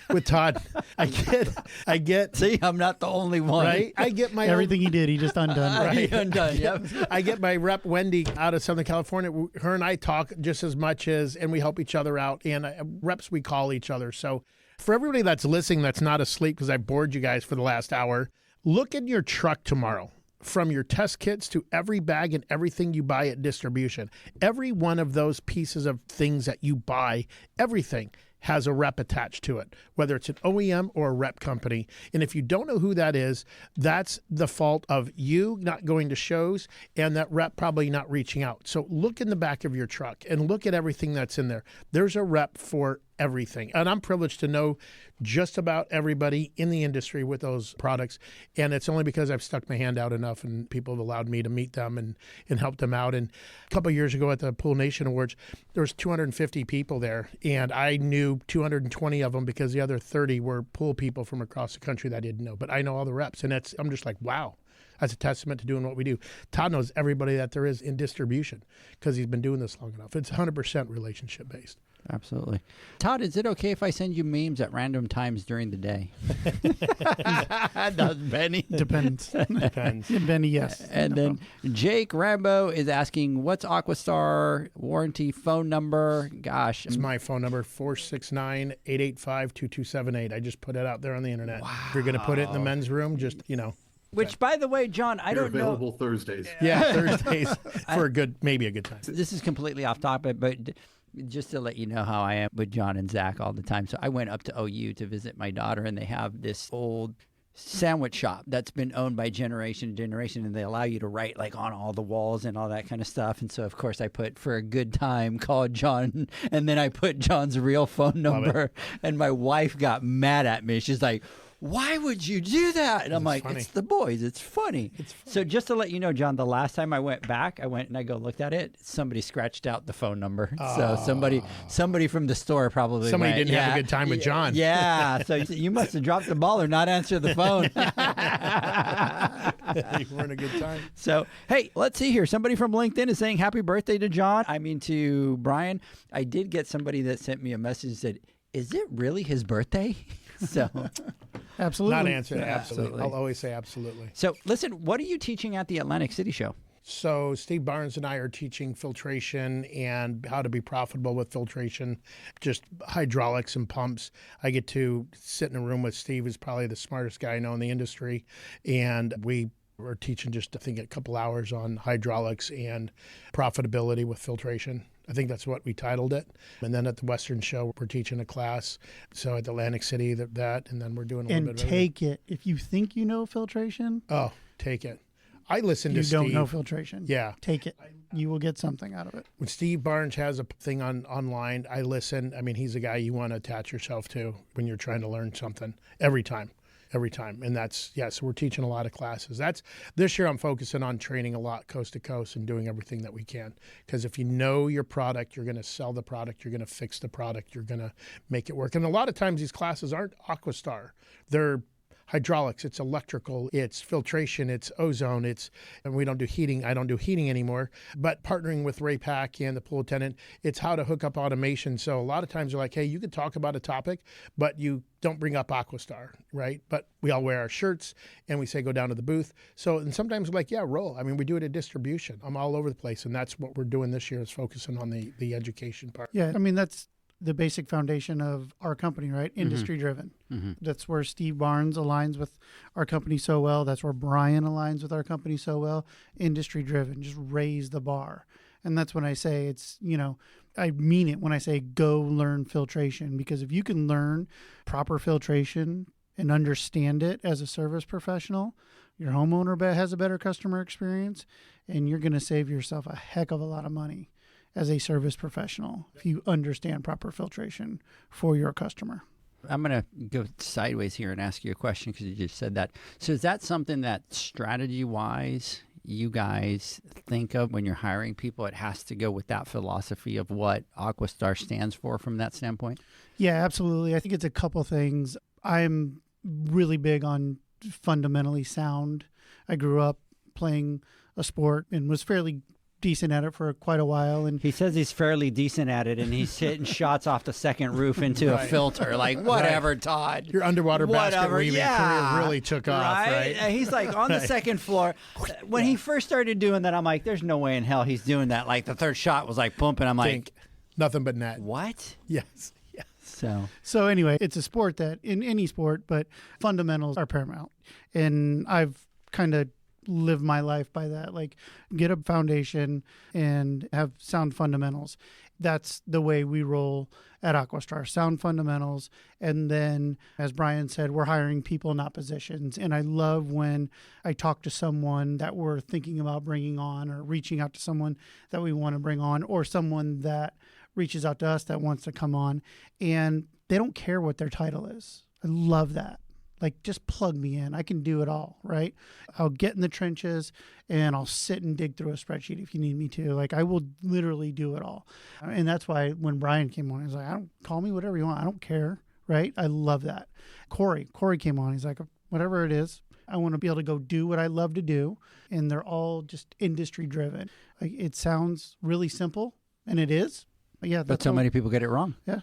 With Todd. I get. See, I'm not the only one. Right? I get my everything he did, he just undone. Right? He undone, yep. I get my rep, Wendy, out of Southern California. Her and I talk just as much as, and we help each other out. And reps, we call each other. So for everybody that's listening, that's not asleep, because I bored you guys for the last hour, look in your truck tomorrow. From your test kits to every bag and everything you buy at distribution, every one of those pieces of things that you buy, everything has a rep attached to it, whether it's an OEM or a rep company. And if you don't know who that is, that's the fault of you not going to shows and that rep probably not reaching out. So look in the back of your truck and look at everything that's in there. There's a rep for everything. And I'm privileged to know just about everybody in the industry with those products. And it's only because I've stuck my hand out enough and people have allowed me to meet them and help them out. And a couple of years ago at the Pool Nation Awards, there was 250 people there. And I knew 220 of them because the other 30 were pool people from across the country that I didn't know. But I know all the reps. And I'm just like, wow. That's a testament to doing what we do. Todd knows everybody that there is in distribution because he's been doing this long enough. It's 100% relationship based. Absolutely. Todd, is it okay if I send you memes at random times during the day? Does Benny? Depends. Benny, yes. And then Jake Rambo is asking, what's Aquastar warranty phone number? Gosh. It's my phone number, 469-885-2278. I just put it out there on the internet. Wow. If you're going to put it in the men's room, just, Which, by the way, John, I don't know. Available Thursdays. Yeah, Thursdays for maybe a good time. This is completely off topic, but just to let you know how I am with John and Zach all the time. So I went up to OU to visit my daughter, and they have this old sandwich shop that's been owned by generation to generation, and they allow you to write like on all the walls and all that kind of stuff. And so, of course, I put for a good time, call John, and then I put John's real phone number, and my wife got mad at me. She's like, why would you do that? And I'm like, funny. It's the boys. It's funny. So just to let you know, John, the last time I went back, I went and I looked at it. Somebody scratched out the phone number. So somebody from the store probably didn't have a good time with John. Yeah. So you must have dropped the ball or not answered the phone. You weren't a good time. So, hey, let's see here. Somebody from LinkedIn is saying happy birthday to John. To Brian. I did get somebody that sent me a message that said, is it really his birthday? So, absolutely. Not answering absolutely. I'll always say absolutely. So, listen, what are you teaching at the Atlantic City show? So, Steve Barnes and I are teaching filtration and how to be profitable with filtration, just hydraulics and pumps. I get to sit in a room with Steve, who's probably the smartest guy I know in the industry, and we're teaching just, I think, a couple hours on hydraulics and profitability with filtration. I think that's what we titled it. And then at the Western Show, we're teaching a class. So at Atlantic City, that, and then we're doing a little bit of take it. If you think you know filtration. Oh, take it. I listen to Steve. You don't know filtration. Yeah. Take it. You will get something out of it. When Steve Barnes has a thing online, I listen. I mean, he's a guy you want to attach yourself to when you're trying to learn something every time. And that's, so we're teaching a lot of classes. This year I'm focusing on training a lot coast to coast and doing everything that we can. Because if you know your product, you're going to sell the product, you're going to fix the product, you're going to make it work. And a lot of times these classes aren't Aquastar. They're hydraulics, it's electrical, it's filtration, it's ozone, and we don't do heating. I don't do heating anymore. But partnering with Ray Pack and the pool attendant, it's how to hook up automation. So a lot of times they're like, hey, you could talk about a topic, but you don't bring up Aquastar, right? But we all wear our shirts and we say go down to the booth. So, and sometimes we're like, yeah, roll. I mean, we do it at distribution. I'm all over the place. And that's what we're doing this year, is focusing on the education part. Yeah, I mean, that's the basic foundation of our company, right? Industry driven. Mm-hmm. That's where Steve Barnes aligns with our company so well. That's where Brian aligns with our company so well. Industry driven, just raise the bar. And that's when I say it's, I mean it when I say go learn filtration, because if you can learn proper filtration and understand it as a service professional, your homeowner has a better customer experience, and you're going to save yourself a heck of a lot of money as a service professional if you understand proper filtration for your customer. I'm going to go sideways here and ask you a question because you just said that. So is that something that strategy-wise you guys think of when you're hiring people? It has to go with that philosophy of what Aquastar stands for from that standpoint? Yeah, absolutely. I think it's a couple things. I'm really big on fundamentally sound. I grew up playing a sport and was fairly decent at it for quite a while. And he says he's fairly decent at it, and he's hitting shots off the second roof into a filter. Like, whatever, Todd. Your underwater basket weaving career really took off, right? And he's like on the second floor. When he first started doing that, I'm like, there's no way in hell he's doing that. Like, the third shot was like pumping. I'm like, nothing but net. What? Yes. So anyway, it's a sport that, in any sport, but fundamentals are paramount. And I've kind of live my life by that, like get a foundation and have sound fundamentals. That's the way we roll at Aquastar, sound fundamentals. And then, as Brian said, we're hiring people, not positions. And I love when I talk to someone that we're thinking about bringing on, or reaching out to someone that we want to bring on, or someone that reaches out to us that wants to come on, and they don't care what their title is. I love that. Like, just plug me in. I can do it all, right? I'll get in the trenches and I'll sit and dig through a spreadsheet if you need me to. Like, I will literally do it all. And that's why when Bryan came on, he was like, call me whatever you want. I don't care, right? I love that. Corey came on. He's like, whatever it is, I want to be able to go do what I love to do. And they're all just industry driven. Like, it sounds really simple, and it is. But yeah, but so many people get it wrong. Yeah.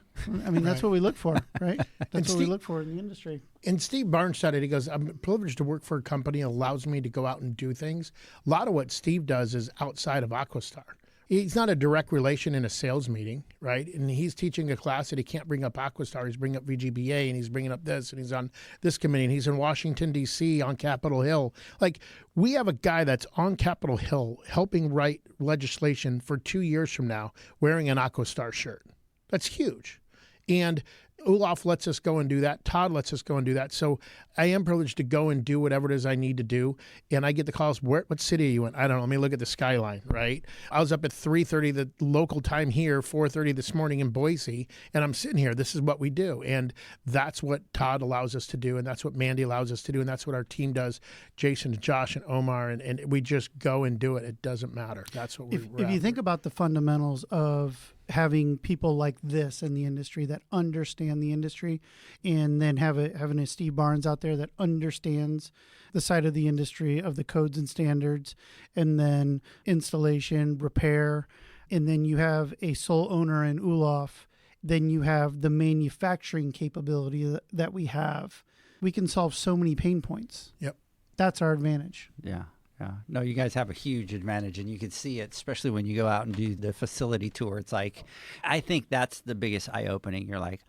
I mean, that's what we look for, right? That's what we look for in the industry. And Steve Barnes said it. He goes, I'm privileged to work for a company that allows me to go out and do things. A lot of what Steve does is outside of Aquastar. He's not a direct relation in a sales meeting, right? And he's teaching a class that he can't bring up Aquastar. He's bringing up VGBA, and he's bringing up this, and he's on this committee, and he's in Washington, D.C. on Capitol Hill. Like, we have a guy that's on Capitol Hill helping write legislation for 2 years from now wearing an Aquastar shirt. That's huge. And Olaf lets us go and do that. Todd lets us go and do that. So I am privileged to go and do whatever it is I need to do. And I get the calls, what city are you in? I don't know. Let me look at the skyline, right? I was up at 3:30 the local time here, 4:30 this morning in Boise, and I'm sitting here. This is what we do. And that's what Todd allows us to do, and that's what Mandy allows us to do, and that's what our team does, Jason, Josh, and Omar, and we just go and do it. It doesn't matter. That's what we're If you think about the fundamentals of having people like this in the industry that understand the industry, and then having a Steve Barnes out there that understands the side of the industry of the codes and standards, and then installation, repair, and then you have a sole owner in Olaf, then you have the manufacturing capability that we have. We can solve so many pain points. Yep. That's our advantage. Yeah. Yeah. No, you guys have a huge advantage, and you can see it, especially when you go out and do the facility tour. It's like, I think that's the biggest eye-opening. You're like,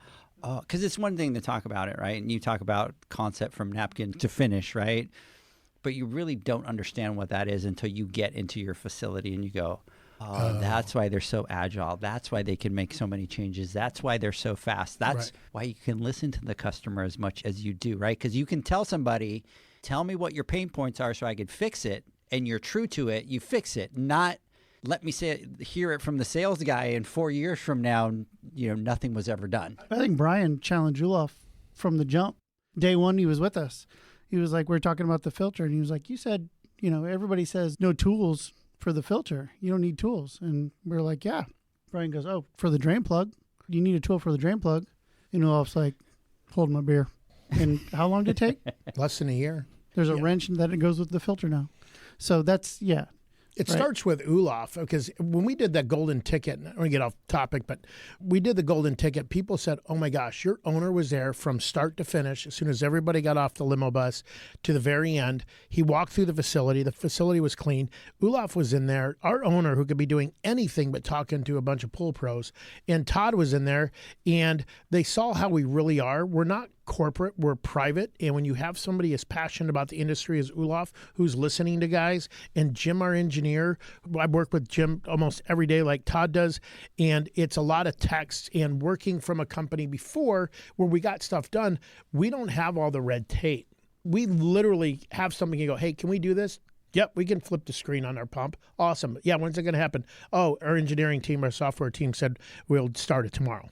oh, because it's one thing to talk about it, right? And you talk about concept from napkin to finish, right? But you really don't understand what that is until you get into your facility and you go, oh, that's why they're so agile. That's why they can make so many changes. That's why they're so fast. That's why you can listen to the customer as much as you do, right? Because you can tell somebody, tell me what your pain points are so I could fix it, and you're true to it, you fix it. Not let me hear it from the sales guy, and 4 years from now, nothing was ever done. I think Bryan challenged Olaf from the jump. Day one, he was with us. He was like, we're talking about the filter, and he was like, you said, everybody says no tools for the filter. You don't need tools. And we're like, yeah. Bryan goes, oh, for the drain plug, you need a tool for the drain plug. And Olaf's like, hold my beer. And how long did it take? Less than a year. There's a wrench that it goes with the filter now. So that's, It starts with Olaf, because when we did that golden ticket, and I don't want to get off topic, but we did the golden ticket, people said, oh my gosh, your owner was there from start to finish. As soon as everybody got off the limo bus to the very end, he walked through the facility was clean. Olaf was in there, our owner, who could be doing anything but talking to a bunch of pool pros, and Todd was in there, and they saw how we really are. We're not corporate, we're private, and when you have somebody as passionate about the industry as Olaf, who's listening to guys, and Jim, our engineer, I work with Jim almost every day like Todd does, and it's a lot of text, and working from a company before where we got stuff done, we don't have all the red tape. We literally have something, you go, hey, can we do this? Yep, we can flip the screen on our pump. Awesome. Yeah, when's it going to happen? Oh, our engineering team, our software team said we'll start it tomorrow.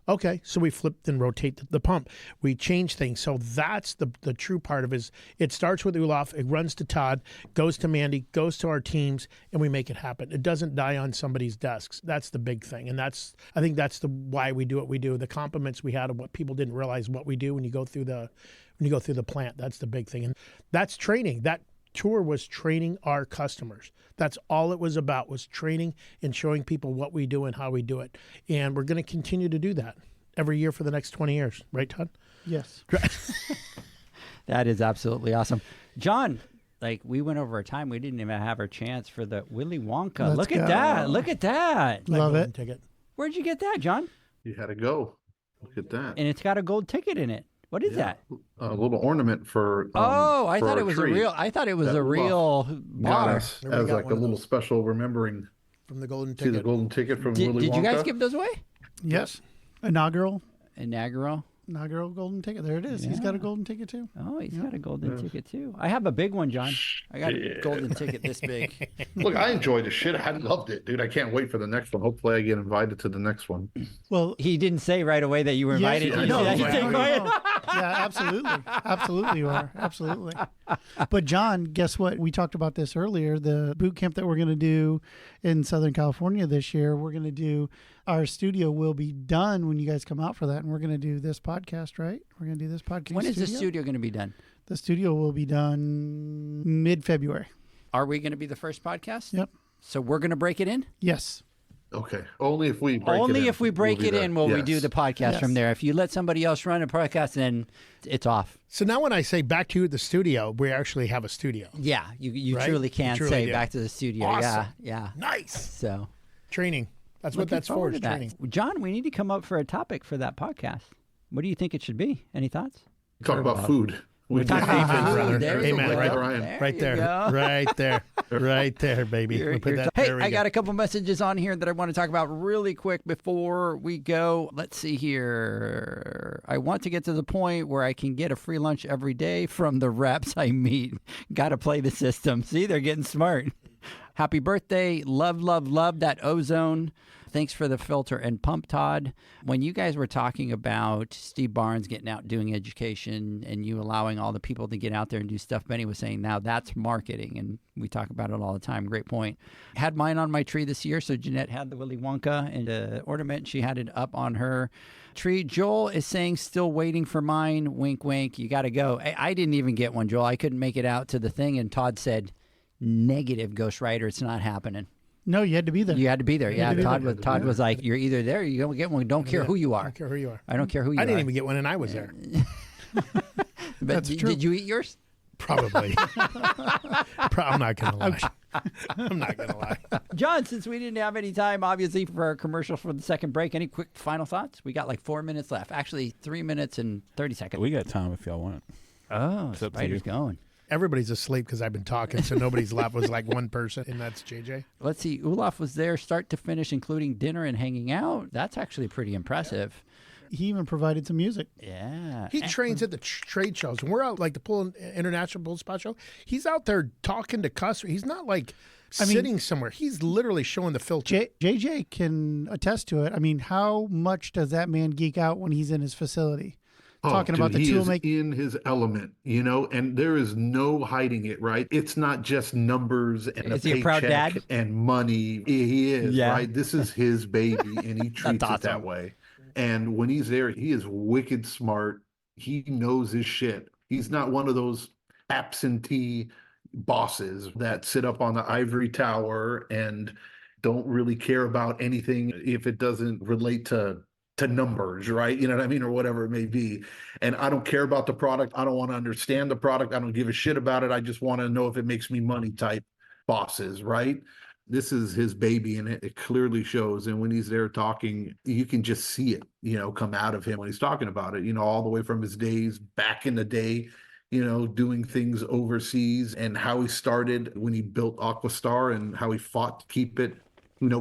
Okay, so we flipped and rotate the pump. We change things. So that's the true part of it. It starts with Olaf, it runs to Todd, goes to Mandy, goes to our teams, and we make it happen. It doesn't die on somebody's desks. That's the big thing. And I think that's why we do what we do. The compliments we had of what people didn't realize what we do when you go through the plant. That's the big thing. And that's training. That tour was training our customers. That's all it was about, was training and showing people what we do and how we do it. And we're going to continue to do that every year for the next 20 years. Right, Todd? Yes. That is absolutely awesome. John, we went over our time. We didn't even have our chance for the Willy Wonka. Look at that. Look at that. Love it. Ticket. Where'd you get that, John? You had to go. Look at that. And it's got a gold ticket in it. What is that? A little ornament for. I thought it was a real. I thought it was a real bar. As like a little special remembering from the golden ticket. See the golden ticket from Willy Wonka. Did you guys give those away? Yes. Inaugural. Inaugural golden ticket. There it is. He's got a golden ticket too. Oh, he's got a golden ticket too. I have a big one, John. I got a golden ticket this big. Look, I enjoyed the shit. I loved it, dude. I can't wait for the next one. Hopefully I get invited to the next one. Well, he didn't say right away that you were invited. No, yeah, absolutely. Absolutely you are. Absolutely. But John, guess what? We talked about this earlier. The boot camp that we're going to do in Southern California this year, we're going to do, our studio will be done when you guys come out for that. And we're going to do this podcast, right? We're going to do this podcast. When is the studio going to be done? The studio will be done mid-February. Are we going to be the first podcast? Yep. So we're going to break it in? Yes. Okay. Only if we break it in. Only if we break it in will we do the podcast from there. If you let somebody else run a podcast, then it's off. So now when I say back to you at the studio, we actually have a studio. Yeah, you right? truly can say do. back to the studio. Awesome. Yeah. Nice. So training. That's what that's for, is training. John, we need to come up for a topic for that podcast. What do you think it should be? Any thoughts? Talk about food. We're talking about brother. There Amen. you Right, go. right there. Right there, baby. We'll put that, hey, there we I go. got a couple messages on here that I want to talk about really quick before we go. Let's see here. I want to get to the point where I can get a free lunch every day from the reps I meet. Got to play the system. See, they're getting smart. Happy birthday. Love that ozone. Thanks for the filter and pump, Todd. When you guys were talking about Steve Barnes getting out doing education and you allowing all the people to get out there and do stuff, Benny was saying now that's marketing, and we talk about it all the time. Great point. Had mine on my tree this year, so Jeanette had the Willy Wonka and the ornament. She had it up on her tree. Joel is saying still waiting for mine. Wink, wink. You got to go. I didn't even get one, Joel. I couldn't make it out to the thing, and Todd said, negative, Ghost Rider. It's not happening. No, you had to be there. You had to be there. Yeah, Todd was like, you're either there or you don't get one. Don't care who you are. I don't care who you are. I don't care who you are. I didn't even get one, and I was there. That's true. Did you eat yours? Probably. I'm not going to lie. I'm not going to lie. John, since we didn't have any time, obviously, for our commercial for the second break, any quick final thoughts? We got like 4 minutes left. Actually, 3 minutes and 30 seconds. We got time if y'all want. Oh, Spider's going. Everybody's asleep because I've been talking, so nobody's left. Was like one person, and that's JJ. Let's see. Olaf was there start to finish, including dinner and hanging out. That's actually pretty impressive. He even provided some music. Yeah. He trains at the trade shows. When we're out, like the International Bull Spot Show, he's out there talking to customers. He's not like sitting somewhere. He's literally showing the filter. JJ can attest to it. I mean, how much does that man geek out when he's in his facility? Talking about the tool making. He is in his element, and there is no hiding it, right? It's not just numbers and a paycheck and money. He is, right? This is his baby, and he treats it that way. And when he's there, he is wicked smart. He knows his shit. He's not one of those absentee bosses that sit up on the ivory tower and don't really care about anything if it doesn't relate to numbers, right? You know what I mean? Or whatever it may be. And I don't care about the product. I don't want to understand the product. I don't give a shit about it. I just want to know if it makes me money type bosses, right? This is his baby, and it clearly shows. And when he's there talking, you can just see it, come out of him when he's talking about it, all the way from his days back in the day, doing things overseas, and how he started when he built Aquastar and how he fought to keep it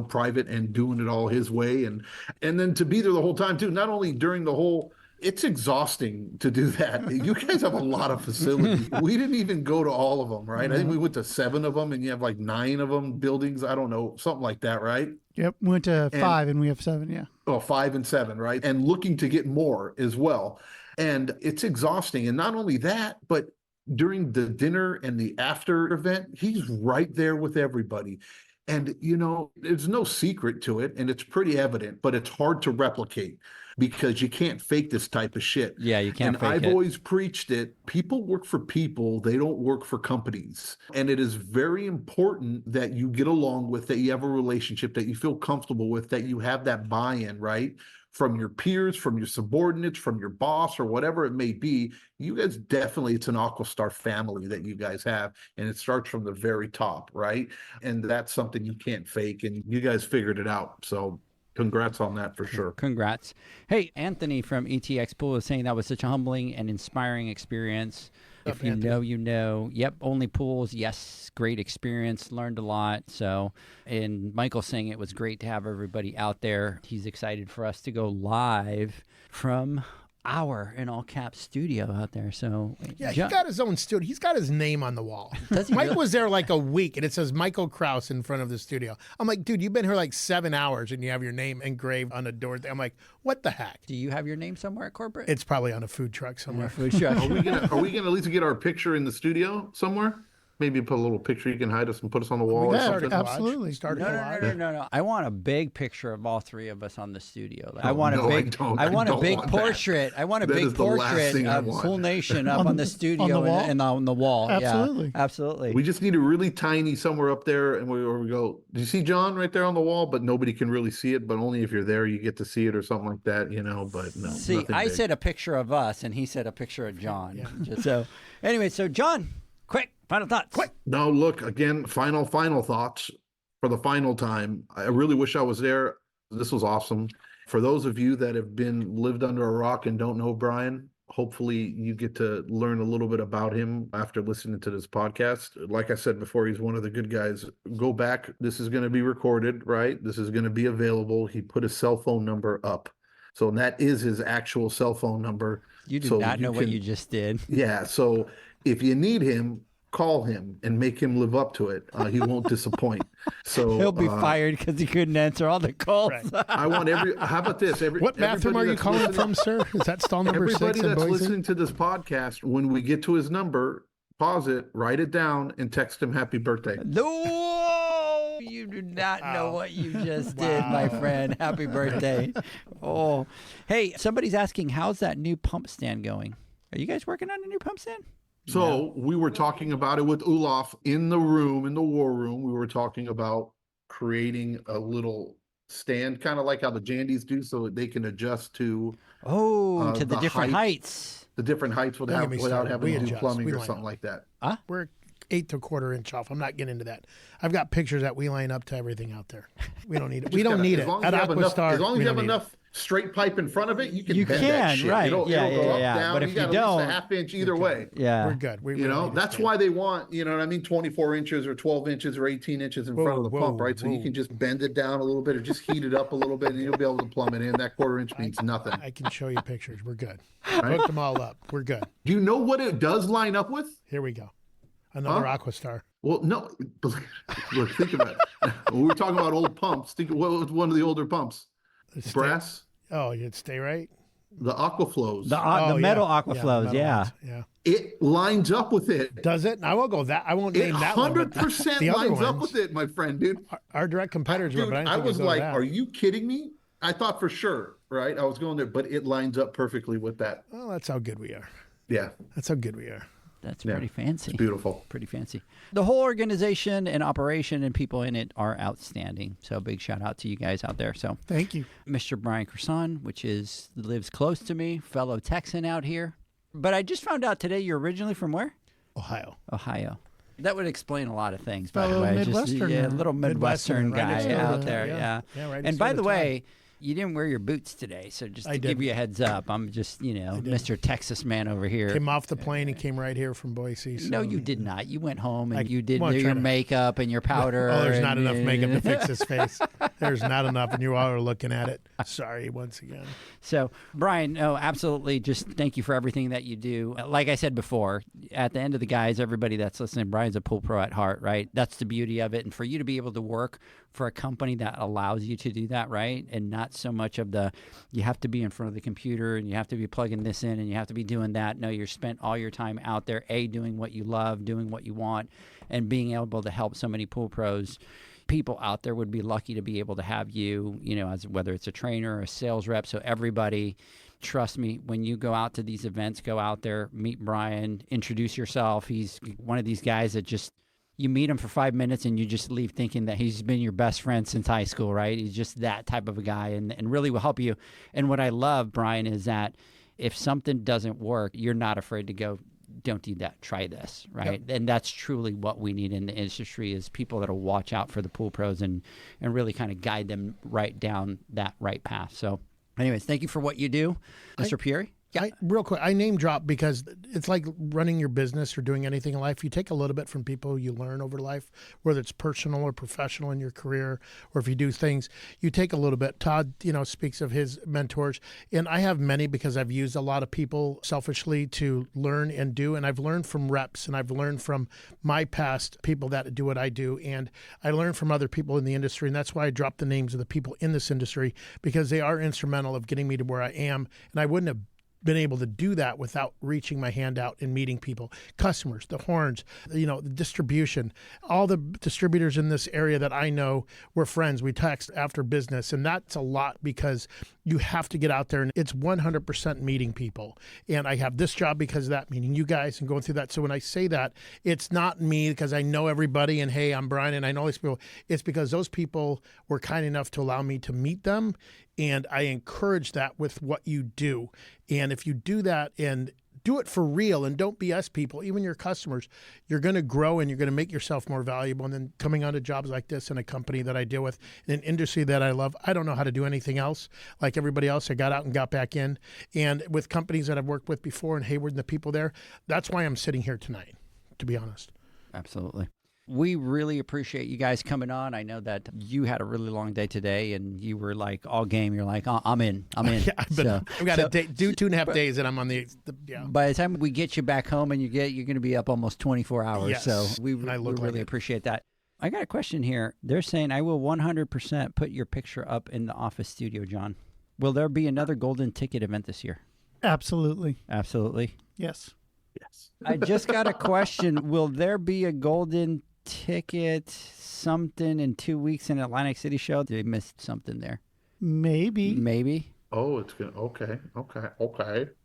private and doing it all his way. And then to be there the whole time too, not only during the whole, it's exhausting to do that. You guys have a lot of facilities. We didn't even go to all of them, right? Mm-hmm. I think we went to 7 of them, and you have like 9 of them buildings. I don't know, something like that, right? Yep. We went to 5 and we have 7. Yeah. Oh, 5 and 7, right? And looking to get more as well. And it's exhausting. And not only that, but during the dinner and the after event, he's right there with everybody. And, there's no secret to it, and it's pretty evident, but it's hard to replicate because you can't fake this type of shit. Yeah, you can't fake it. And I've always preached it. People work for people. They don't work for companies. And it is very important that you get along with, that you have a relationship, that you feel comfortable with, that you have that buy-in, right? From your peers, from your subordinates, from your boss, or whatever it may be. You guys definitely, it's an Aquastar family that you guys have, and it starts from the very top, right? And that's something you can't fake, and you guys figured it out. So congrats on that for sure. Congrats. Hey, Anthony from ETX Pool is saying that was such a humbling and inspiring experience. If you know, you know. Yep, only pools. Yes, great experience. Learned a lot. So, and Michael's saying it was great to have everybody out there. He's excited for us to go live from our, in all caps, studio out there. So yeah, he got his own studio. He's got his name on the wall. Does he Mike really? was there like a week, and it says Michael Krause in front of the studio. I'm like, dude, you've been here like 7 hours, and you have your name engraved on a door. I'm like, what the heck? Do you have your name somewhere at corporate? It's probably on a food truck somewhere. Food truck. Are we gonna at least get our picture in the studio somewhere? Maybe put a little picture you can hide us and put us on the wall or something. Absolutely. No. I want a big picture of all three of us on the studio. I want no, a big. I want a big portrait. I want a big portrait of Pool Nation up on the studio and on the wall. Absolutely. Yeah, absolutely. We just need a really tiny somewhere up there, and we go. Do you see John right there on the wall? But nobody can really see it. But only if you're there, you get to see it or something like that. But no. See, I said a picture of us, and he said a picture of John. So, anyway, so John, quick. Final thoughts. Quick. No, look, again, final thoughts for the final time. I really wish I was there. This was awesome. For those of you that have lived under a rock and don't know Bryan, hopefully you get to learn a little bit about him after listening to this podcast. Like I said before, he's one of the good guys. Go back. This is going to be recorded, right? This is going to be available. He put his cell phone number up. So that is his actual cell phone number. You do not know what you just did. Yeah. So if you need him, call him and make him live up to it. He won't disappoint. So he'll be fired because he couldn't answer all the calls. Right. I want how about this? What bathroom are you calling from, sir? Is that stall number 6 in Boise? Everybody that's listening to this podcast, when we get to his number, pause it, write it down, and text him happy birthday. No, you do not know what you just did, my friend. Happy birthday. Oh, hey, somebody's asking, how's that new pump stand going? Are you guys working on a new pump stand? So we were talking about it with Olaf in the war room. We were talking about creating a little stand, kind of like how the Jandies do, so that they can adjust to to the different heights. The different heights without having to do plumbing or something like that. We're 1/8 to 1/4 inch off. I'm not getting into that. I've got pictures that we line up to everything out there. We don't need it. We don't need it. At Aquastar, as long as you have enough straight pipe in front of it, you can bend that shit. Right. It'll go up, down. But if you got don't, at least a 1/2 inch either way. Yeah, we're good. That's why they want, 24 inches or 12 inches or 18 inches in front of the pump, right? So you can just bend it down a little bit or just heat it up a little bit, and you'll be able to plumb it in. That 1/4 inch means nothing. I can show you pictures. We're good. Right? Hook them all up. We're good. Do you know what it does line up with? Here we go. Another Aquastar. Well, no. Look, think about it. When we were talking about old pumps, think what was one of the older pumps? Brass. Oh, you'd stay right. The Aquaflows. The metal Aquaflows, yeah. It lines up with it. Does it? I won't go that. I won't name that one. 100% lines up with it, my friend, dude. Our direct competitors dude, were, but I was like, are you kidding me? I thought for sure, right? I was going there, but it lines up perfectly with that. Well, that's how good we are. Yeah. That's how good we are. That's pretty fancy. It's beautiful. Pretty fancy. The whole organization and operation and people in it are outstanding. So big shout out to you guys out there. So thank you. Mr. Bryan Chrissan, lives close to me, fellow Texan out here. But I just found out today you're originally from where? Ohio. That would explain a lot of things, by fellow the way. Midwestern. A little Midwestern guy out there. Yeah. Right, and by the way, you didn't wear your boots today, so just to give you a heads up, I'm just, Mr. Texas man over here. Came off the plane and came right here from Boise. So. No, you did not. You went home and you did your makeup and your powder. Oh, there's not enough makeup to fix his face. There's not enough, and you all are looking at it. Sorry, once again. So, Bryan, absolutely. Just thank you for everything that you do. Like I said before, at the end of the guys, everybody that's listening, Bryan's a pool pro at heart, right? That's the beauty of it. And for you to be able to work for a company that allows you to do that, right? And not so much of you have to be in front of the computer and you have to be plugging this in and you have to be doing that. No, you're spent all your time out there, doing what you love, doing what you want, and being able to help so many pool pros. People out there would be lucky to be able to have you, as whether it's a trainer or a sales rep. So everybody, trust me, when you go out to these events, go out there, meet Bryan, introduce yourself. He's one of these guys that just, you meet him for 5 minutes and you just leave thinking that he's been your best friend since high school, right? He's just that type of a guy and really will help you. And what I love, Bryan, is that if something doesn't work, you're not afraid to go, don't do that, try this, right? Yep. And that's truly what we need in the industry is people that'll watch out for the pool pros and really kind of guide them right down that right path. So anyways, thank you for what you do, Mr. Pieri. Real quick, I name drop because it's like running your business or doing anything in life. You take a little bit from people you learn over life, whether it's personal or professional in your career, or if you do things, you take a little bit. Todd, speaks of his mentors, and I have many because I've used a lot of people selfishly to learn and do, and I've learned from reps, and I've learned from my past people that do what I do, and I learned from other people in the industry, and that's why I dropped the names of the people in this industry, because they are instrumental of getting me to where I am, and I wouldn't have been able to do that without reaching my hand out and meeting people, customers, the horns, the distribution. All the distributors in this area that I know, we're friends. We text after business, and that's a lot because you have to get out there, and it's 100% meeting people. And I have this job because of that, meeting you guys and going through that. So when I say that, it's not me because I know everybody and, hey, I'm Bryan and I know these people. It's because those people were kind enough to allow me to meet them, and I encourage that with what you do. And if you do that and do it for real and don't BS people, even your customers, you're going to grow and you're going to make yourself more valuable. And then coming onto jobs like this in a company that I deal with, in an industry that I love, I don't know how to do anything else. Like everybody else, I got out and got back in. And with companies that I've worked with before in Hayward and the people there, that's why I'm sitting here tonight, to be honest. Absolutely. We really appreciate you guys coming on. I know that you had a really long day today, and you were like all game. You're like, oh, I'm in. Yeah, I've got to do 2.5 days, and I'm on the By the time we get you back home, and you're going to be up almost 24 hours. Yes. So we really appreciate that. I got a question here. They're saying I will 100% put your picture up in the office studio, John. Will there be another golden ticket event this year? Absolutely. Absolutely. Yes. I just got a question. Will there be a golden ticket something in 2 weeks in Atlantic City show? They missed something there. Maybe. Oh, it's good. Okay.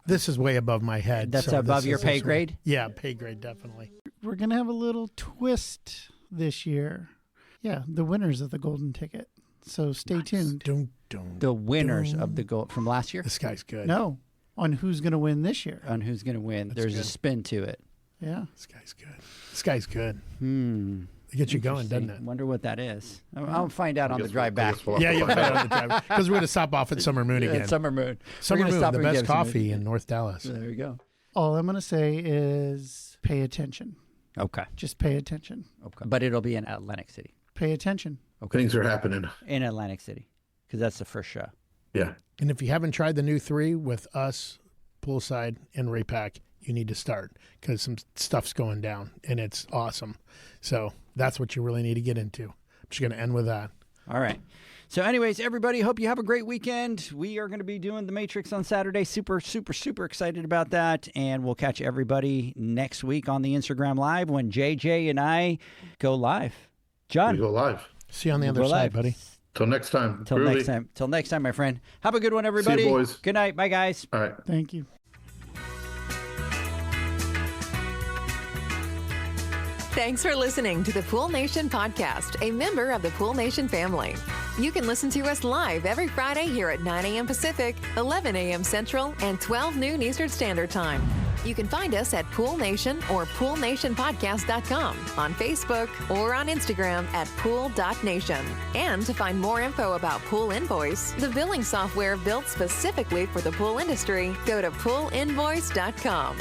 This is way above my head. That's above your pay grade? Yeah, pay grade, definitely. We're going to have a little twist this year. Yeah, the winners of the golden ticket. So stay tuned. The winners of the gold from last year? This guy's good. No, on who's going to win this year. On who's going to win. There's a spin to it. Yeah. This guy's good. It gets you going, doesn't it? Wonder what that is. I'll find out on the drive back. You'll find out on the drive. Because we're going to stop off at Summer Moon again. Summer Moon. Summer Moon, the best coffee in North Dallas. There you go. All I'm going to say is pay attention. Okay. Just pay attention. Okay. But it'll be in Atlantic City. Pay attention. Okay. Things are happening. In Atlantic City. Because that's the first show. Yeah. And if you haven't tried the new 3 with us, Poolside, and Raypack, you need to start because some stuff's going down and it's awesome. So that's what you really need to get into. I'm just going to end with that. All right. So anyways, everybody, hope you have a great weekend. We are going to be doing The Matrix on Saturday. Super, super, super excited about that. And we'll catch everybody next week on the Instagram Live when JJ and I go live. John. We go live. See you on the other side, buddy. Till next time. Till next time, my friend. Have a good one, everybody. See you, boys. Good night. Bye, guys. All right. Thank you. Thanks for listening to the Pool Nation podcast, a member of the Pool Nation family. You can listen to us live every Friday here at 9 a.m. Pacific, 11 a.m. Central, and 12 noon Eastern Standard Time. You can find us at Pool Nation or PoolNationPodcast.com, on Facebook, or on Instagram at pool.nation. And to find more info about Pool Invoice, the billing software built specifically for the pool industry, go to poolinvoice.com.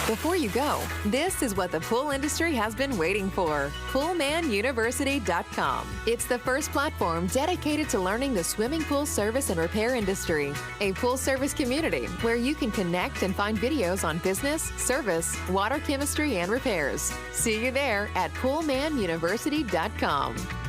Before you go, this is what the pool industry has been waiting for. PoolmanUniversity.com. It's the first platform dedicated to learning the swimming pool service and repair industry. A pool service community where you can connect and find videos on business, service, water chemistry, and repairs. See you there at PoolmanUniversity.com.